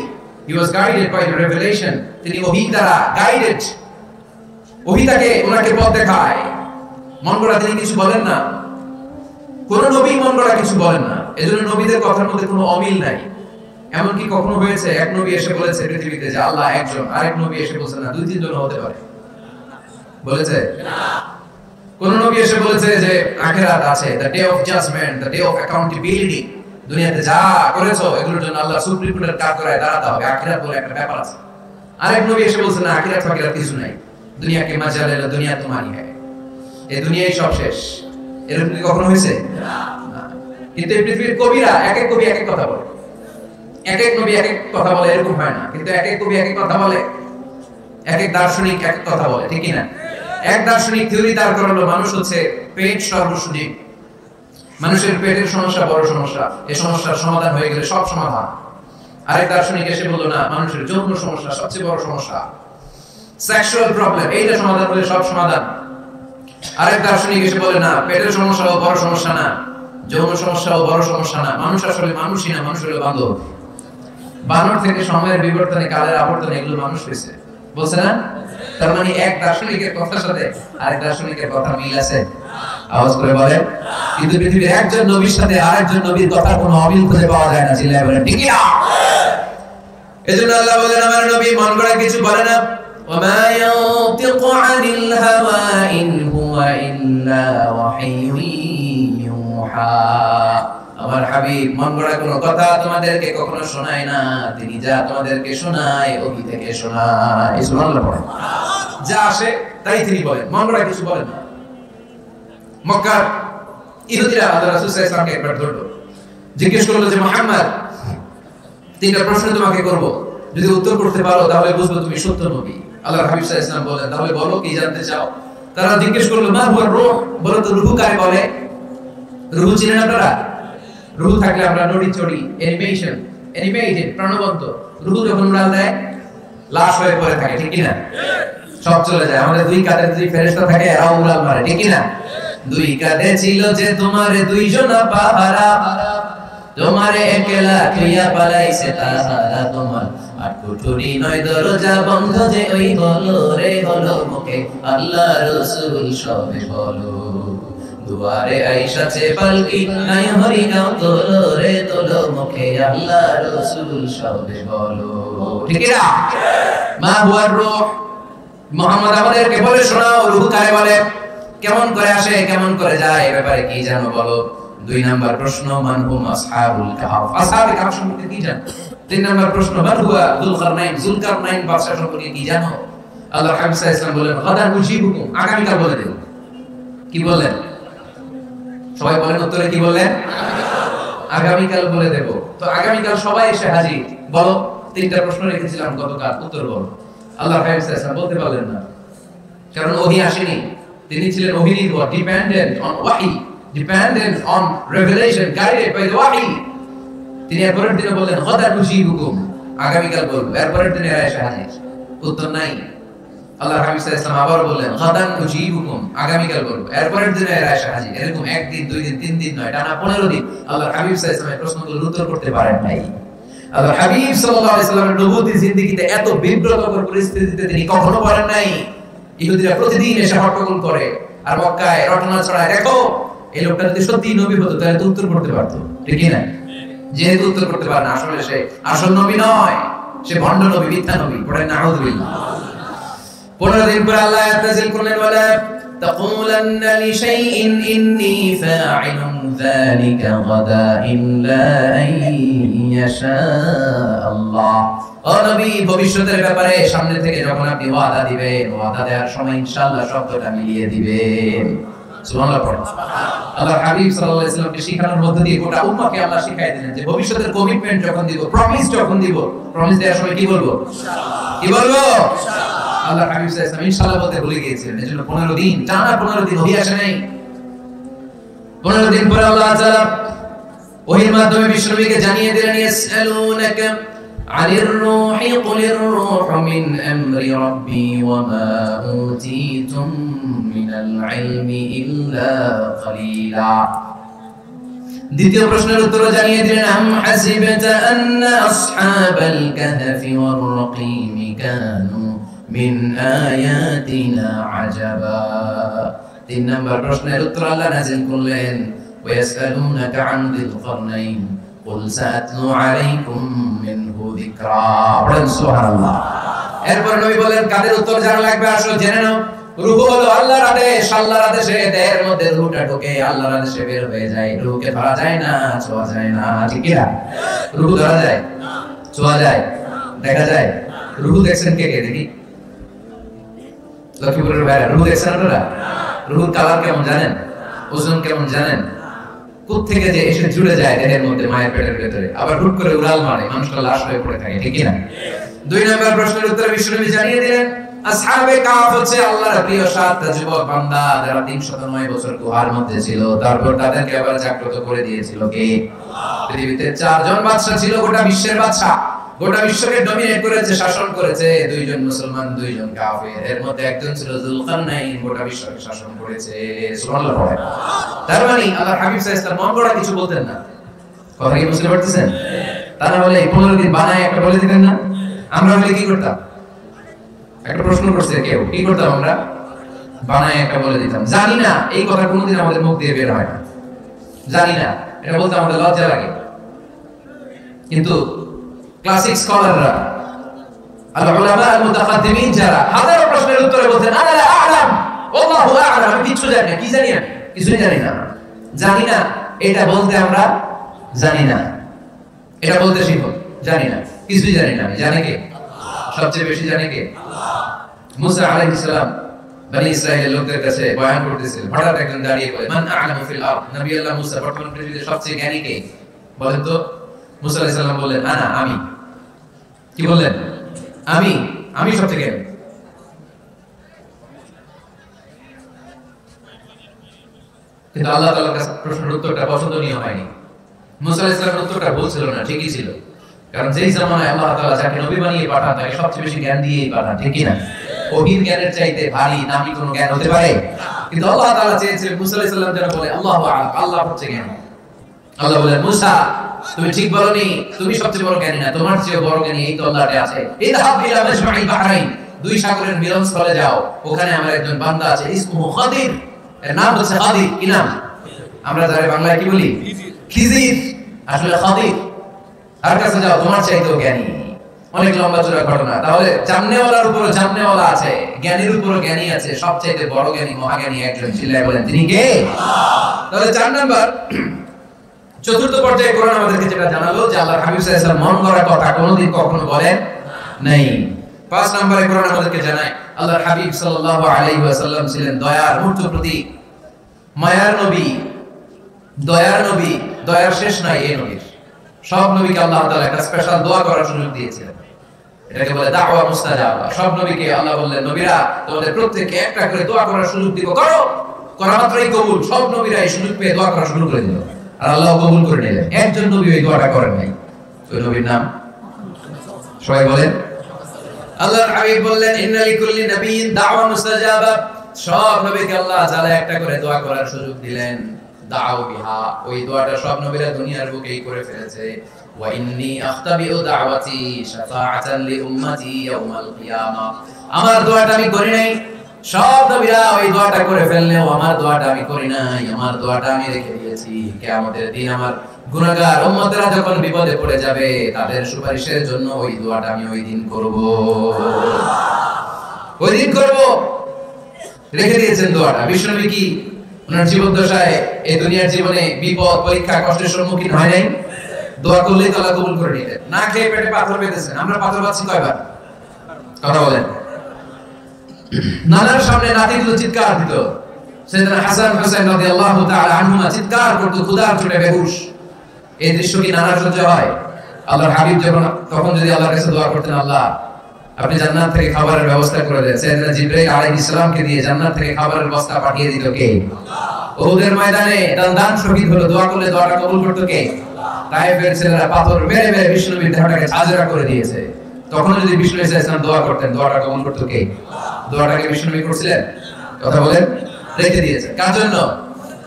he was guided by the revelation, তিনি ওহী দ্বারা গাইডেড, ওহী তাকে ওনাকে পথ দেখায়। মন গড়া তিনি কিছু বলেন না, কোন নবী মন গড়া কিছু বলেন না। এজন্য নবীদের কথার মধ্যে কোনো অমিল নাই। এমনকি কখনো হয়েছে এক নবী এসে বলেছে পৃথিবীতে যে আল্লাহ একজন, আরেক নবী এসে বলছে না দুই তিনজন হতে পারে, বলেছে না। কোন নবী এসে বলেছে যে আখিরাত আছে, the day of judgment, the day of accountability, দুনিয়াতে যা করেছো এগুলোর জন্য আল্লাহ সুপ্রিম কোর্টের কাঠগড়ায় দাঁড়াতে হবে, আখিরাত বলে একটা ব্যাপার আছে। আরেক নবী এসে বলছে না আখিরাত ফাকিরাত কিছু নাই, দুনিয়া কে মজা লেলো, দুনিয়া তোমারই হয়, এই দুনিয়াই সব শেষ। এরকম কি কখনো হয়েছে? না। কিন্তু এই পৃথিবীর কবিরা এক এক কবি এক এক কথা বলে, এক এক নবী এক এক কথা বলে, এরকম হয় না। কিন্তু এক এক কবি এক এক কথা বলে, এক এক দার্শনিক এক এক কথা বলে, ঠিক না? এক দার্শনিক থিওরি দাঁড় করালো মানুষ হচ্ছে পেট সর্বসুযোগ, মানুষের পেটের সমস্যা বড় সমস্যা, এই সমস্যার সমাধান হয়ে গেলে সব সমাধান। আরেক দার্শনিক এসে বললো না, মানুষের যৌন সমস্যা সবচেয়ে বড় সমস্যা, সেক্সুয়াল প্রবলেম, এইটা সমাধান হলে সব সমাধান। আরেক দার্শনিক এসে বলে না, পেটের সমস্যাও বড় সমস্যা না, যৌন সমস্যাও বড় সমস্যা না, মানুষ আসলে মানুষই না, মানুষ হলো বান্দর। বানর থেকে সময়ের বিবর্তনে, কালের আবর্তনে এগুলো মানুষ হয়েছে, বলছে না? তার মানে এক দার্শনিকের কথার সাথে আরেক দার্শনিকের কথা মিল আছে? আওয়াজ করে বলেন। কিন্তু পৃথিবীর একজন নবীর সাথে আরেকজন নবীর কথা কোনো অমিল খুঁজে পাওয়া যায় না, চিল্লায় বলেন ঠিক না? এজন্য আল্লাহ বলেন আমার নবী মন গড়া কিছু বলে না, ওমা ইয়ানতিকু আনিল হাওয়া ইন হুয়া ইল্লা ওয়াহিয়ুন ইউহা। আমার হাবিব মন গড়া কোনো কথা তোমাদেরকে কখনো শোনায় না, তিনি যা তোমাদেরকে শোনায় ওহী থেকে শোনায়। সুবহানাল্লাহ পড়েন। যা আসে তাই তিনি বলেন, মন গড়া কিছু বলেন না। মক্কার ইহুদিরা আল্লাহ রাসূল সাল্লাল্লাহু আলাইহি ওয়াসাল্লামকে একবার ধরলো, জিজ্ঞেস করলো যে মুহাম্মদ, তিনটা প্রশ্ন তোমাকে করব, যদি উত্তর করতে পারো তাহলে বুঝবো তুমি সত্য নবী। আল্লাহর হাবিব সাল্লাল্লাহু আলাইহি ওয়াসাল্লাম বলেন, তাহলে বলো কি জানতে চাও? তারা জিজ্ঞেস করলো মা হুয়া রূহ, বলো তো রূহ কাকে বলে? রূহ চিনেন আপনারা? রূহ থাকলে আমরা নড়ি চড়ি, অ্যানিমেটেড, প্রাণবন্ত। রূহ যখন উড়াল দেয় লাশ হয়ে পড়ে থাকে, ঠিক কি না? সব চলে যায়। আমাদের দুই কাঁধে দুই ফেরেশতা থাকে, এরাও উড়াল মারে, ঠিক কি না? দুই কাঁধে ছিল যে তোমারে দুইজনা পাহারা, তোমারে একলা কইয়া পালাইছে তাহারা, তোমার আর কুঠুরি নয় দরজা বন্ধ যে ওই হলো রে হলো মুখে আল্লাহ রাসূল সবে বলো, দুয়ারে আইসাছে পালকি নাই হরিগাঁও তোলো রে তোলো মুখে আল্লাহ রাসূল সবে বলো, ঠিক না? মা হুয়া রূহ, মুহাম্মদ আমাদেরকে বলে শোনাও রূহ কারে বলে, কেমন করে আসে, কেমন করে যায়, এই ব্যাপারে কি জানো বলো। দুই নাম্বার প্রশ্ন মান হুম আসহাবুল কাহফ, আসহাবুল কাহফ সম্পর্কে কি জানো? তিন নাম্বার প্রশ্ন মান হুয়া যুলকারনাইন বাদশা সম্পর্কে কি জানো? আল্লাহর হাবিব সাল্লাল্লাহু আলাইহি ওয়াসাল্লাম বলেন গাদান উজিবুকুম, আগামীকাল বলে দেব। কি বললেন? সবাই বলেন উত্তরে কি বললেন? আগামীকাল বলে দেব। তো আগামীকাল সবাই এসে হাজির, বলো তিনটা প্রশ্ন রেখেছিলাম গতকাল, উত্তর বলো। আল্লাহর হাবিব সাল্লাল্লাহু আলাইহি ওয়াসাল্লাম বলতে পারলেন না, কারণ ওহী আসেনি। তিনি ছিলেন ওহী নির্ভর, ডিপেন্ডেন্ট অন ওয়াহি, dependent on revelation, guided by the wahi. তিনি এরপরের দিনে বললেন গাদান উজিবুকুম, আগামীকাল বলবো। এরপরের দিনে এসে হাজির, উত্তর নাই। আল্লাহর হাবিব সাল্লাল্লাহু আলাইহি ওয়াসাল্লাম আবার বললেন গাদান উজিবুকুম, আগামীকাল বলবো। এরপরের দিনে এসে হাজির। এরকম একদিন, দুই দিন, তিন দিন নয়, টানা 15 দিন আল্লাহর হাবিব সাল্লাল্লাহু আলাইহি ওয়াসাল্লাম প্রশ্নগুলোর উত্তর করতে পারেন নাই। আল্লাহর হাবিব সাল্লাল্লাহু আলাইহি ওয়াসাল্লামের নবুয়তী জিন্দেগিতে এত বিব্রতকর পরিস্থিতিতে তিনি কখনো পড়েন নাই। ইহুদিরা প্রতিদিন এসে হট্টগোল করে আর মক্কায় রটনা ছড়ায়, দেখো এই লোকটা যদি সত্যি নবী হতো তাহলে তো উত্তর করতে পারতো, ঠিক না? যেহেতু উত্তর করতে পারে না, আসলে সে আসল নবী নয়, সে ভণ্ড নবী, মিথ্যা নবী। পড়েন নাউযুবিল্লাহ। 15 দিন পর আল্লাহ আয়াত নাযিল করলেন, ওয়ালা তাকুলান্না লিশাইইন ইন্নী ফাa'ilun যালিকা গাদা ইল্লা আইয়াশা আল্লাহ। ও নবী, ভবিষ্যতের ব্যাপারে সামনে থেকে যখন আপনি ওয়াদা দিবেন, ওয়াদা দেওয়ার সময় ইনশাআল্লাহ শব্দটা মিলিয়ে দিবেন। সুবহানাল্লাহ পড়েন। আল্লাহর হাবিব সাল্লাল্লাহু আলাইহি ওয়াসাল্লামকে শিখানোর মধ্য দিয়ে গোটা উম্মাহকে আল্লাহ শিখাই দিলেন যে ভবিষ্যতের কমিটমেন্ট যখন দিব, প্রমিস যখন দিব, প্রমিস দেওয়ার সময় কি বলবো? ইনশাআল্লাহ। কি বলবো? ইনশাআল্লাহ। আল্লাহর হাবিব সাল্লাল্লাহু আলাইহি ওয়াসাল্লাম ইনশাআল্লাহ বলতে ভুলে গিয়েছিলেন। এজন্য 15 দিন টানা 15 দিন ওহী আসে নাই। 15 দিন পরে আল্লাহ তাআলা ওহীর মাধ্যমে বিশ্বনবীকে জানিয়ে দিলেন, ইয়াসআলুনাকা আনির রূহি কুলির রূহু মিন আমরি রাব্বি ওয়া মা উতীতুম মিনাল ইলমি ইল্লা কালিলা। দ্বিতীয় প্রশ্নের উত্তর জানিয়ে দিলেন আম হাসিবাতা আন্না আসহাবাল কাহফি ওয়ার রাকিম কানু মিন আয়াতিনা আজাবা। তিন নম্বর প্রশ্নের উত্তর আল্লাহ নাযিল করলেন ওয়ায়াসআলুনাকা আন যিল কারনাইন কুল সাআতলু আলাইকুম মিনহু যিকরা। পড়েন সুবহানাল্লাহ। এরপর নবী বলেন কাদের উত্তর জানা লাগবে আসো জেনে নাও। রূহ হলো আল্লাহর আদেশ, আল্লাহর আদেশে দেহের মধ্যে রূহটা ঢোকে, আল্লাহর আদেশে বের হয়ে যায়। রূহকে ধরা যায় না, ছোঁয়া যায় না, ঠিক কি না? রূহ ধরা যায়, ছোঁয়া যায়, দেখা যায়। রূহ দেখছেন কে কে দেখি? লক্ষ্মীপুরের বাইরে রূহ দেখছেন আপনারা? রূহর কালার কেমন জানেন? ওজন কেমন জানেন? কোত্থেকে যে এসে জুড়ে যায় দেহের মধ্যে মায়ের পেটের ভেতরে, আবার হুট করে উড়াল মারে, মানুষটা লাশ হয়ে পড়ে থাকে, ঠিক কি না? দুই নম্বর প্রশ্নের উত্তরে বিশ্বনবী জানিয়ে দিলেন আসহাবে কাহফ হচ্ছে আল্লাহর প্রিয় সাতটা যুবক বান্দা যারা 309 বছর গুহার মধ্যে ছিল। তারপর তাদেরকে আবার জাগ্রত করে দিয়েছিল কে? আল্লাহ। পৃথিবীতে চারজন বাদশা ছিল, গোটা বিশ্বের বাদশা, গোটা বিশ্বকে ডমিনেট করেছে, শাসন করেছে। দুইজন মুসলমান, দুইজন কাফের। এর মধ্যে একজন ছিল যুলকারনাইন, গোটা বিশ্বকে শাসন করেছে। সুবহানাল্লাহ। তার মানে আল্লাহর হাবিব সাল্লাল্লাহু আলাইহি ওয়াসাল্লাম মন গড়া কিছু বলতেন না। কথা কি বুঝতে পারতেছেন? তা না হলে 15 দিন বানায় একটা বলে দিতেন না? আমরা হলে কি করতাম? একটা প্রশ্ন করছে কেউ, কি করতাম আমরা? বানায় একটা বলে দিতাম। জানি না এই কথা কোনোদিন আমাদের মুখ দিয়ে বের হয় না, জানি না, এটা বলতে আমাদের লজ্জা লাগে। কিন্তু ক্লাসিক স্কলাররা, আল উলামা আল মুতাকাদ্দিমিন যারা হাজারো প্রশ্নের উত্তরে বলতেন আনা লা আ'লাম আল্লাহু আ'লাম, আমি কিছু জানি না। কি জানি আমি? কিছুই জানি না। জানি না এটা বলতে আমরা জানি না, এটা বলতে শিখো। জানি না, কিছুই জানি না। আমি জানি কে? সবচেয়ে বেশি জানে কে? মুসা আলাইহিস সালাম বনি ইসরাইলের লোকদের কাছে বয়ান করতেছিলেন। হঠাৎ একজন দাঁড়িয়ে বলে মান আ'লামু ফিল আরদ, নবী আল্লাহ মুসা বর্তমান পৃথিবীতে সবচেয়ে জ্ঞানী কে বলেন তো? মুসা আলাইহিস সালাম বললেন আনা, আমি। কি বললেন? আমি সবচেয়ে জ্ঞানী। কিন্তু আল্লাহ তাআলার কাছে প্রশ্নের উত্তরটা পছন্দনীয় হয়নি। মুসা আলাইহিস সালামের উত্তরটা ভুল ছিল না, ঠিকই ছিল। কারণ যেই জামানায় আল্লাহ তাআলা যাকে নবী বানিয়ে পাঠান তাকে সবচেয়ে বেশি জ্ঞান দিয়েই পাঠান, ঠিক কি না? ওহীর জ্ঞানের চাইতে ভারী দামি কোনো জ্ঞান হতে পারে? কিন্তু আল্লাহ তাআলা চেয়েছিলেন মুসা আলাইহিস সালাম যেন বলে আল্লাহু আ'লাম, আল্লাহ হচ্ছে জ্ঞানী। আল্লাহ বলেন মুসা তুমি ঠিক বলনি, তুমি সবচেয়ে বড় জ্ঞানী না, তোমার চেয়ে বড় জ্ঞানী এই তো আল্লাহতে আছে। ইযহাব ইলা মাজমা'il বাহরাইন, দুই সাগরের মিলনস্থলে যাও, ওখানে আমার একজন বান্দা আছে ইসমুহু খাদির, এর নাম হচ্ছে খাদির। কি নাম? আমরা যারা বাংলায় কি বলি? খিজির, আসলে খাদির। আর কাছে যাও, তোমার চাইতেও জ্ঞানী। অনেক লম্বা চূড়া ঘটনা। তাহলে জাননেওয়ালার উপর জাননেওয়ালা আছে, জ্ঞানীর উপর জ্ঞানী আছে। সবচাইতে বড় জ্ঞানী, মহাজ্ঞানী একজন, চিল্লায় বলেন তিনি কে? আল্লাহ। তাহলে 4 নাম্বার, চতুর্থ পর্যায়ে কোরআন আমাদেরকে যেটা জানালো যে আল্লাহর হাবিব সাল্লাল্লাহু আলাইহি ওয়াসাল্লাম মন গড়া কথা কোনোদিন কখনো বলেন নাই। 5 নম্বরে কোরআন আমাদেরকে জানায় আল্লাহর হাবিব সাল্লাল্লাহু আলাইহি ওয়াসাল্লাম ছিলেন দয়ার মূর্ত প্রতীক, মায়ার নবী, দয়ার নবী। দয়ার শেষ নাই এই নবীর। সব নবীকে আল্লাহ তাআলা একটা স্পেশাল দোয়া করার সুযোগ দিয়েছিলেন, এটাকে বলে দাওয়া মুস্তাজাবা। সব নবীকে আল্লাহ বললেন নবীরা তোমাদের প্রত্যেককে একটা করে দোয়া করার সুযোগ দিব, করো। করা মাত্রই কবুল। সব নবীরা এই সুযোগ পেয়ে দোয়া করা শুরু করে দিল, আর আল্লাহ কবুল করে নিলেন। একজন নবী ওই দোয়াটা করেন নাই। ওই নবীর নাম সবাই বলেন। আল্লাহর হাবিব বললেন ইন্না লিকুল্লি নাবিয়্যিন দাওয়া মুস্তাজাবা। সব নবীকে আল্লাহ তাআলা একটা করে দোয়া করার সুযোগ দিলেন। দাও বিহা, ওই দোয়াটা সব নবীরা দুনিয়ার বুকেই করে ফেলেছে। ওয়া ইন্নী আখতাবিউ দাওয়াতি শাফাআতান লি উম্মতি ইয়াউমাল কিয়ামা। আমার দোয়াটা আমি করি নাই, সব নবীরা ওই দোয়াটা করে ফেললেও আমার দোয়াটা আমি করি নাই। আমার দোয়াটা আমি রেখে দিয়েছি কিয়ামতের দিন আমার গুনাহগার উম্মতরা যখন বিপদে পড়ে যাবে তাদের সুপারিশের জন্য ওই দোয়াটা আমি ওই দিন করব, ওই দিন করব। রেখে দিয়েছেন দোয়াটা। বিশ্বনবী কি ওনার জীবদ্দশায় এই দুনিয়ার জীবনে বিপদ, পরীক্ষা, কষ্টের সম্মুখীন হয় নাই? দোয়া করলেই তো আল্লাহ কবুল করে নিতেন। না খেয়ে পেটে পাথর পেতেছেন। আমরা পাথর পাচ্ছি কয়বার? কথা বলেন। নানার সামনে নাতিগুলো চিৎকার দিত। সাইয়েদনা হাসান হুসাইন রাদিয়াল্লাহু তাআলা আনহুমা চিৎকার করত, ক্ষুধার চোটে বেহুশ। এই দৃশ্য কি নানার সহ্য হয়? আল্লাহর হাবিব যখন তখন যদি আল্লাহর কাছে দোয়া করতেন, আল্লাহ আপনি জান্নাত থেকে খাবারের ব্যবস্থা করে দেন, সাইয়েদনা জিবরাইল আলাইহিস সালামকে দিয়ে জান্নাত থেকে খাবারের বস্তা পাঠিয়ে দিত কে? আল্লাহ। উহুদের ময়দানে দান শহীদ হলো, দোয়া করলে দোয়াটা কবুল করত কে? আল্লাহ। তায়েফের ছেলেরা পাথর মেরে মেরে বিষ্ণুনবীর দেহটাকে ঝাঁঝরা করে দিয়েছে। তখন যদি বিষ্ণু ইসা ইসলাম দোয়া করতেন, দোয়াটা কবুল করত কে? দোয়াটাকে বিষ্ণুনবী করছিলেন? কথা বলেন। রেখে দিয়েছেন। কার জন্য?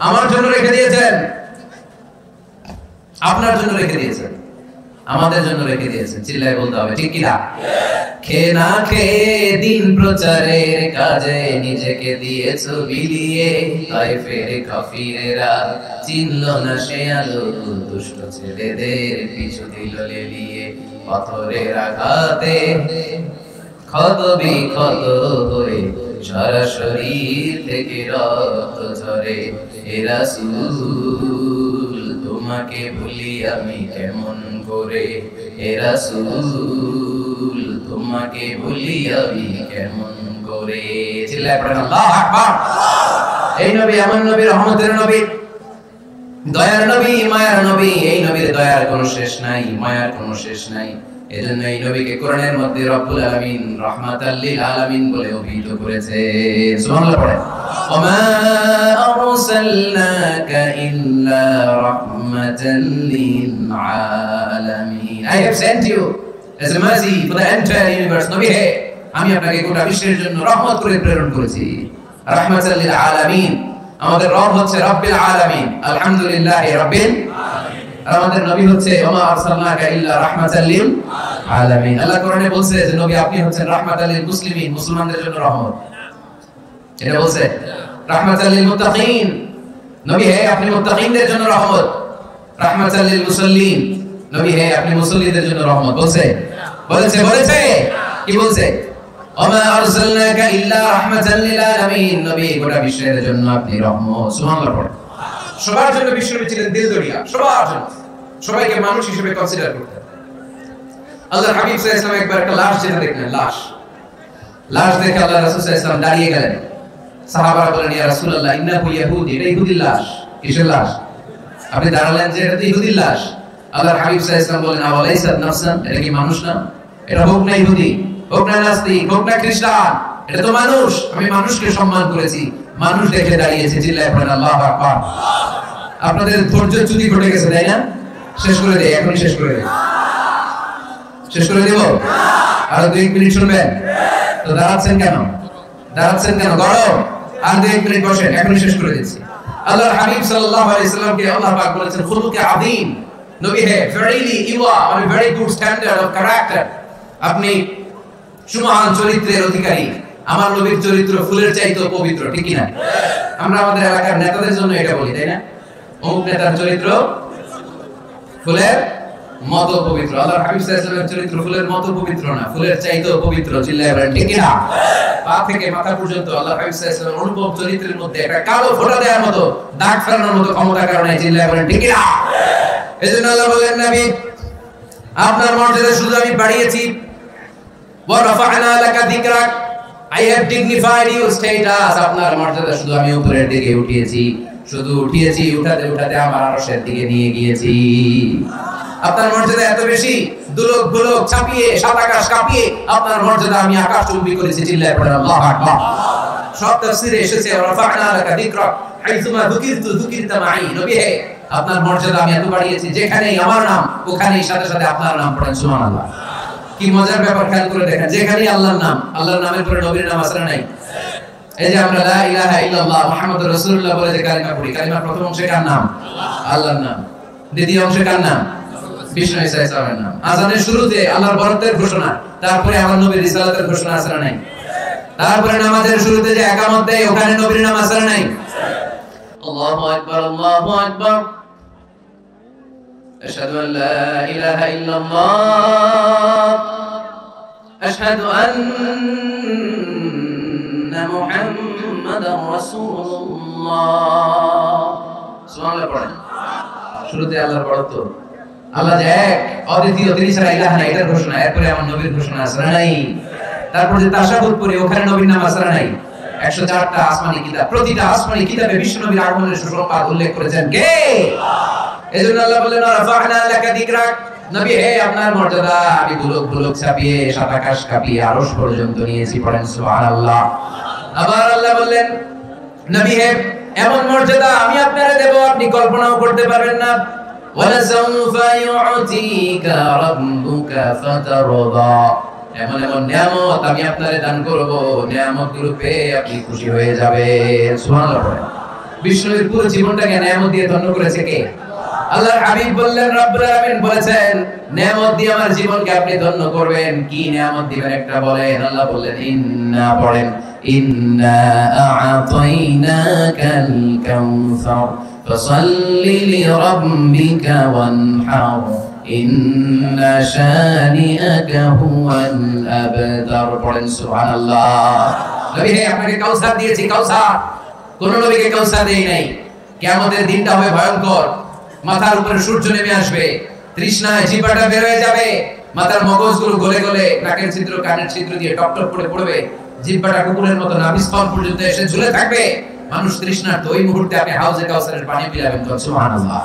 আমার জন্য রেখে দিয়েছেন। আপনার জন্য রেখে দিয়েছেন, আমাদের জন্য রেখে দিয়েছেন। চিল্লায় বলতে হবে ঠিক কি না? খেয়ে না খেয়ে দিন প্রচারের কাজে নিজেকে দিয়েছো বিলিয়ে, তাইফের কাফিরেরা চিনল না সে আলো, দুষ্ট ছেলেদের পিছু দিল লেলিয়ে। পাথরের আঘাতে ক্ষত বিক্ষত হয়ে সারা শরীর থেকে রক্ত ঝরে। হে রাসূল তোমাকে ভুলি আমি কেমন করে, হে রাসূল তোমাকে ভুলি আমি কেমন করে। চিল্লায় পড়েন আল্লাহু আকবার। এই নবী আমার নবী, রহমতের নবী, দয়ার নবী, মায়ার নবী। এই নবীর দয়ার কোনো শেষ নাই, মায়ার কোনো শেষ নাই। এজন্য এই নবীকে কোরআনের মধ্যে রব্বুল আলামিন রাহমাতাল লিল আলামিন বলে অভিহিত করেছে। সুবহানাল্লাহ পড়েন। ওমা আরসালনাকা ইল্লা রাহমাতাল লিল আলামিন। I have sent you as a mercy for the entire universe. নবী হে, আমি আপনাকে গোটা বিশ্বের জন্য রহমত করে প্রেরণ করেছি। রাহমাতাল লিল আলামিন, আমাদের রব হচ্ছে রব্বিল আলামিন। আলহামদুলিল্লাহি রাব্বিল আলামিন। আমাদের নবী হচ্ছে ওমা আরসালনাকা ইল্লা রাহমাতাল লিল আলামিন। আল্লাহ কোরআনে বলছে যে নবী আপনি হচ্ছেন রাহমাতাল লিল মুসলিমিন, মুসলমানদের জন্য রহমত। এটা বলছে রাহমাতাল লিল মুত্তাকিন, নবী হে আপনি মুত্তাকিনদের জন্য রহমত। রাহমাতাল লিল মুসাল্লিন, নবী হে আপনি মুসল্লিদের জন্য রহমত। বলছে বলেছে বলেছে কি বলছে? ওমা আরসালনাকা ইল্লা রাহমাতাল লিল আলামিন, নবী গোটা বিশ্বের জন্য আপনি রহমত। সুবহানাল্লাহ পড়ে। সবার জন্য বিশ্বনবী ছিলেন দিলদরিয়া, সবার জন্য, সবাইকে মানুষ হিসেবে কনসিডার করতেন। আল্লাহর হাবিব সাল্লাল্লাহু আলাইহি ওয়াসাল্লাম একবার একটা লাশ যেটা দেখলেন, লাশ দেখে আল্লাহ রাসূল সাল্লাল্লাহু আলাইহি ওয়াসাল্লাম দাঁড়িয়ে গেলেন। সাহাবারা বলেন ইয়া রাসূলুল্লাহ ইন্নাহু ইয়াহুদি, এটা ইহুদির লাশ। কিসের লাশ? আপনি দাঁড়ালেন যে এটা তো ইহুদির লাশ। আল্লাহর হাবিব সাল্লাল্লাহু আলাইহি ওয়াসাল্লাম বলেন আওয়ালাইসাত নাফসান, এটা কি মানুষ না? এটা হোক না ইহুদি, হোক না নাস্তিক, হোক না খ্রিস্টান, এটা তো মানুষ। আমি মানুষকে সম্মান করেছি, মানুষ দেখে দাঁড়িয়েছে। চিল্লায় পড়েন আল্লাহু আকবার। আপনাদের ধৈর্যচ্যুতি ঘটে গেছে তাই না? শেষ করে দেই, এখনই শেষ করে দেই। শেষ করে দেব? আর 2 মিনিট শুনবেন? তো দাঁড়াচ্ছেন কেন? দাঁড়াচ্ছেন কেন? গরম। আর 2 মিনিট বসেন, এখনই শেষ করে দিচ্ছি। আল্লাহর হাবিব সাল্লাল্লাহু আলাইহি সাল্লামকে আল্লাহ পাক বলেছেন খুলুকে আযীম, নবী হে verily you are on a very good standard of character. আপনি সুমহান চরিত্রের অধিকারী। আমার নবীর চরিত্র ফুলের চাইতেও পবিত্র, ঠিক কি না? আমরা আমাদের এলাকার নেতাদের জন্য এটা বলি তাই না? অমুক নেতার চরিত্র ফুলের মতো পবিত্র। আল্লাহর হাবিব সাল্লাল্লাহু আলাইহি ওয়াসাল্লামের চরিত্র ফুলের মতো পবিত্র না, ফুলের চাইতেও পবিত্র। চিল্লায় বলেন ঠিক কি না? পা থেকে মাথা পর্যন্ত আল্লাহর হাবিব সাল্লাল্লাহু আলাইহি ওয়াসাল্লামের অনুপম চরিত্রের মধ্যে একটা কালো ফোঁটা দেওয়ার মতো, দাগ ফেলানোর মতো ক্ষমতা কারণে। চিল্লায় বলেন ঠিক কি না? এজন্য আল্লাহ বলেন নবী আপনার মর্যাদা শুধু আমি বাড়িয়েছি, ওয়া রাফা'না লাকা যিকরাক, I have dignified your status। আপনার মর্যাদা শুধু আমি উপরের দিকে উঠিয়েছি, শুধু উঠিয়েছি, উঠাতে উঠাতে আমার আরশের দিকে নিয়ে গিয়েছি। আপনার মর্যাদা এত বেশি, দুলক ভুলক ছাপিয়ে, সাত আকাশ কাঁপিয়ে আপনার মর্যাদা আমি আকাশচুম্বী করেছি। চিল্লায় পড়েন আল্লাহু আকবার। সব তাফসীরে এসেছে রাফা'না লাকা যিকরাক হাইসুমা যুকিরতু যুকিরতা মাই। নবী হে আপনার মর্যাদা আমি এত বাড়িয়েছি, যেখানেই আমার নাম ওখানেই সাথে সাথে আপনার নাম। পড়েন সুবহানাল্লাহ। কি মজার ব্যাপার, খেয়াল করে দেখেন, যেখানেই আল্লাহর নাম, আল্লাহর নামের পরে নবীর নাম আছে না নাই? এই যে আমরা লা ইলাহা ইল্লাল্লাহ মুহাম্মাদুর রাসূলুল্লাহ বলে যে কালিমা পড়ি, কালিমার প্রথম অংশে কার নাম? আল্লাহর নাম। দ্বিতীয় অংশে কার নাম? বিষ্ণু ঈসা ইসলামের নাম। আযানের শুরুতে আল্লাহর বরত্বের ঘোষণা, তারপরে আমার নবীর রিসালাতের ঘোষণা আছে না নাই? তারপরে নামাজের শুরুতে যে ইকামত দেয় ওখানে নবীর নাম আছে না নাই? আল্লাহু আকবার, আল্লাহু আকবার। أشهد أن لا إله إلا الله أشهد أن محمدا رسول الله سبحان الله পড়েন। শুরুতে আল্লাহর বড়ত্ব, আল্লাহ যে এক অদ্বিতীয়, তিনি ছাড়া ইলাহ নাই, এটার ঘোষণা। এরপরে আমার নবীর ঘোষণা আছে না নাই? তারপর যে তাশাহুদ পড়ে ওখানে নবীর নাম আছে না নাই? 104টা আসমানি কিতাব, প্রতিটা আসমানি কিতাবে বিশ্ব নবীর আগমনের সুসংবাদ উল্লেখ করেছেন কে? এজন্য আল্লাহ বললেন রাফা'না লাকা যিকরাক, নবী হে আপনার মর্যাদা আমি দুলক দুলক ছাপিয়ে, সাত আকাশ কাঁপিয়ে আরশ পর্যন্ত নিয়েছি। পড়েন সুবহানাল্লাহ। আবার আল্লাহ বললেন নবী হে এমন মর্যাদা আমি আপনারে দেব আপনি কল্পনাও করতে পারবেন না। ওয়ালা সাউফা ইউ'তিকা রাব্বুকা ফাতারদা, এমন এমন নিয়ামত আমি আপনারে দান করব, নিয়ামতগুলো পেয়ে আপনি খুশি হয়ে যাবেন। সুবহানাল্লাহ। বিষ্ণুর পুরো জীবনটাকে নিয়ামত দিয়ে ধন্য করেছে কে? আল্লাহর হাবিব বললেন, রব্বুল আলামিন বলেছেন নিয়ামত দিয়ে আমার জীবনকে আপনি ধন্য করবেন। কি নিয়ামত দিবেন একটা বলেন। আল্লাহ বললেন ইন্না, পড়েন, ইন্না আ'তাইনাকাল কাউসার ফাসাল্লি লিরাব্বিকা ওয়ানহার ইন্না শানিআকা হুয়াল আবতার। পড়েন সুবহানাল্লাহ। নবী হে, আপনাকে কাউসার দিয়েছি, কাউসার। কোন নবীকে কাউসার দেই নাই। কিয়ামতের দিনটা হবে ভয়ঙ্কর। মাথার উপরে সূর্য নেমে আসবে, তৃষ্ণায় জিহ্বাটা বের হয়ে যাবে, মাথার মগজগুলো গলে গলে নাকের ছিদ্র কানের ছিদ্র দিয়ে টপটপ করে পড়বে, জিহ্বাটা কুকুরের মতো নাভিস্থল পর্যন্ত এসে ঝুলে থাকবে। মানুষ তৃষ্ণার্ত। ওই মুহূর্তে আপনি হাউজে কাউসারের পানি পিলাবেন। সুবহানাল্লাহ।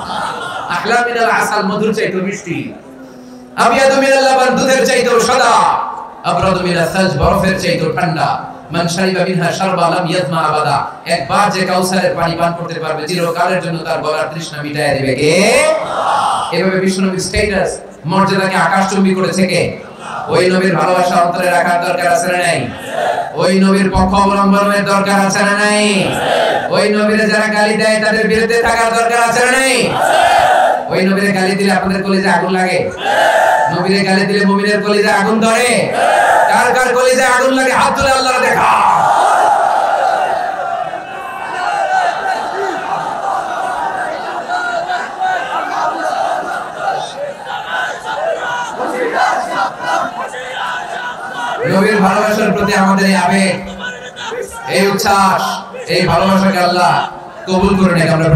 আহলা মিনাল আসাল, মধুর চাইতেও মিষ্টি। আবিয়াদু মিনাল লাবান, দুধের চাইতেও সাদা। আবরাদু মিনাল সালজ, বরফের চাইতেও ঠান্ডা। মান শারিবা মিনহা শারবা লাম ইয়াজমা আবাদা। একবার যে কাউসারের পানি পান করতে পারবে, চিরকালের জন্য তার গলার তৃষ্ণা মিটায় দিবে কে? এভাবে বিশ্বনবীর স্ট্যাটাস, মর্যাদাকে আকাশচুম্বী করেছে কে? ওই নবীর ভালোবাসা অন্তরে রাখার দরকার আছে না নাই? ওই নবীর পক্ষ অবলম্বনের দরকার আছে না নাই? ওই নবীরে যারা গালি দেয় তাদের বিরুদ্ধে থাকার দরকার আছে না নাই? ওই নবীরে গালি দিলে আপনাদের কলিজে আগুন লাগে? নবীরে গালি দিলে মুমিনের কলিজে আগুন ধরে? কার কার কলিজে আগুন লাগে হাত তুলে আল্লাহর দেখা। নবীর ভালোবাসার প্রতি আমাদের এই আবেগ, এই উচ্ছ্বাস, এই ভালোবাসাকে আল্লাহ কবুল করে নেন। আমরা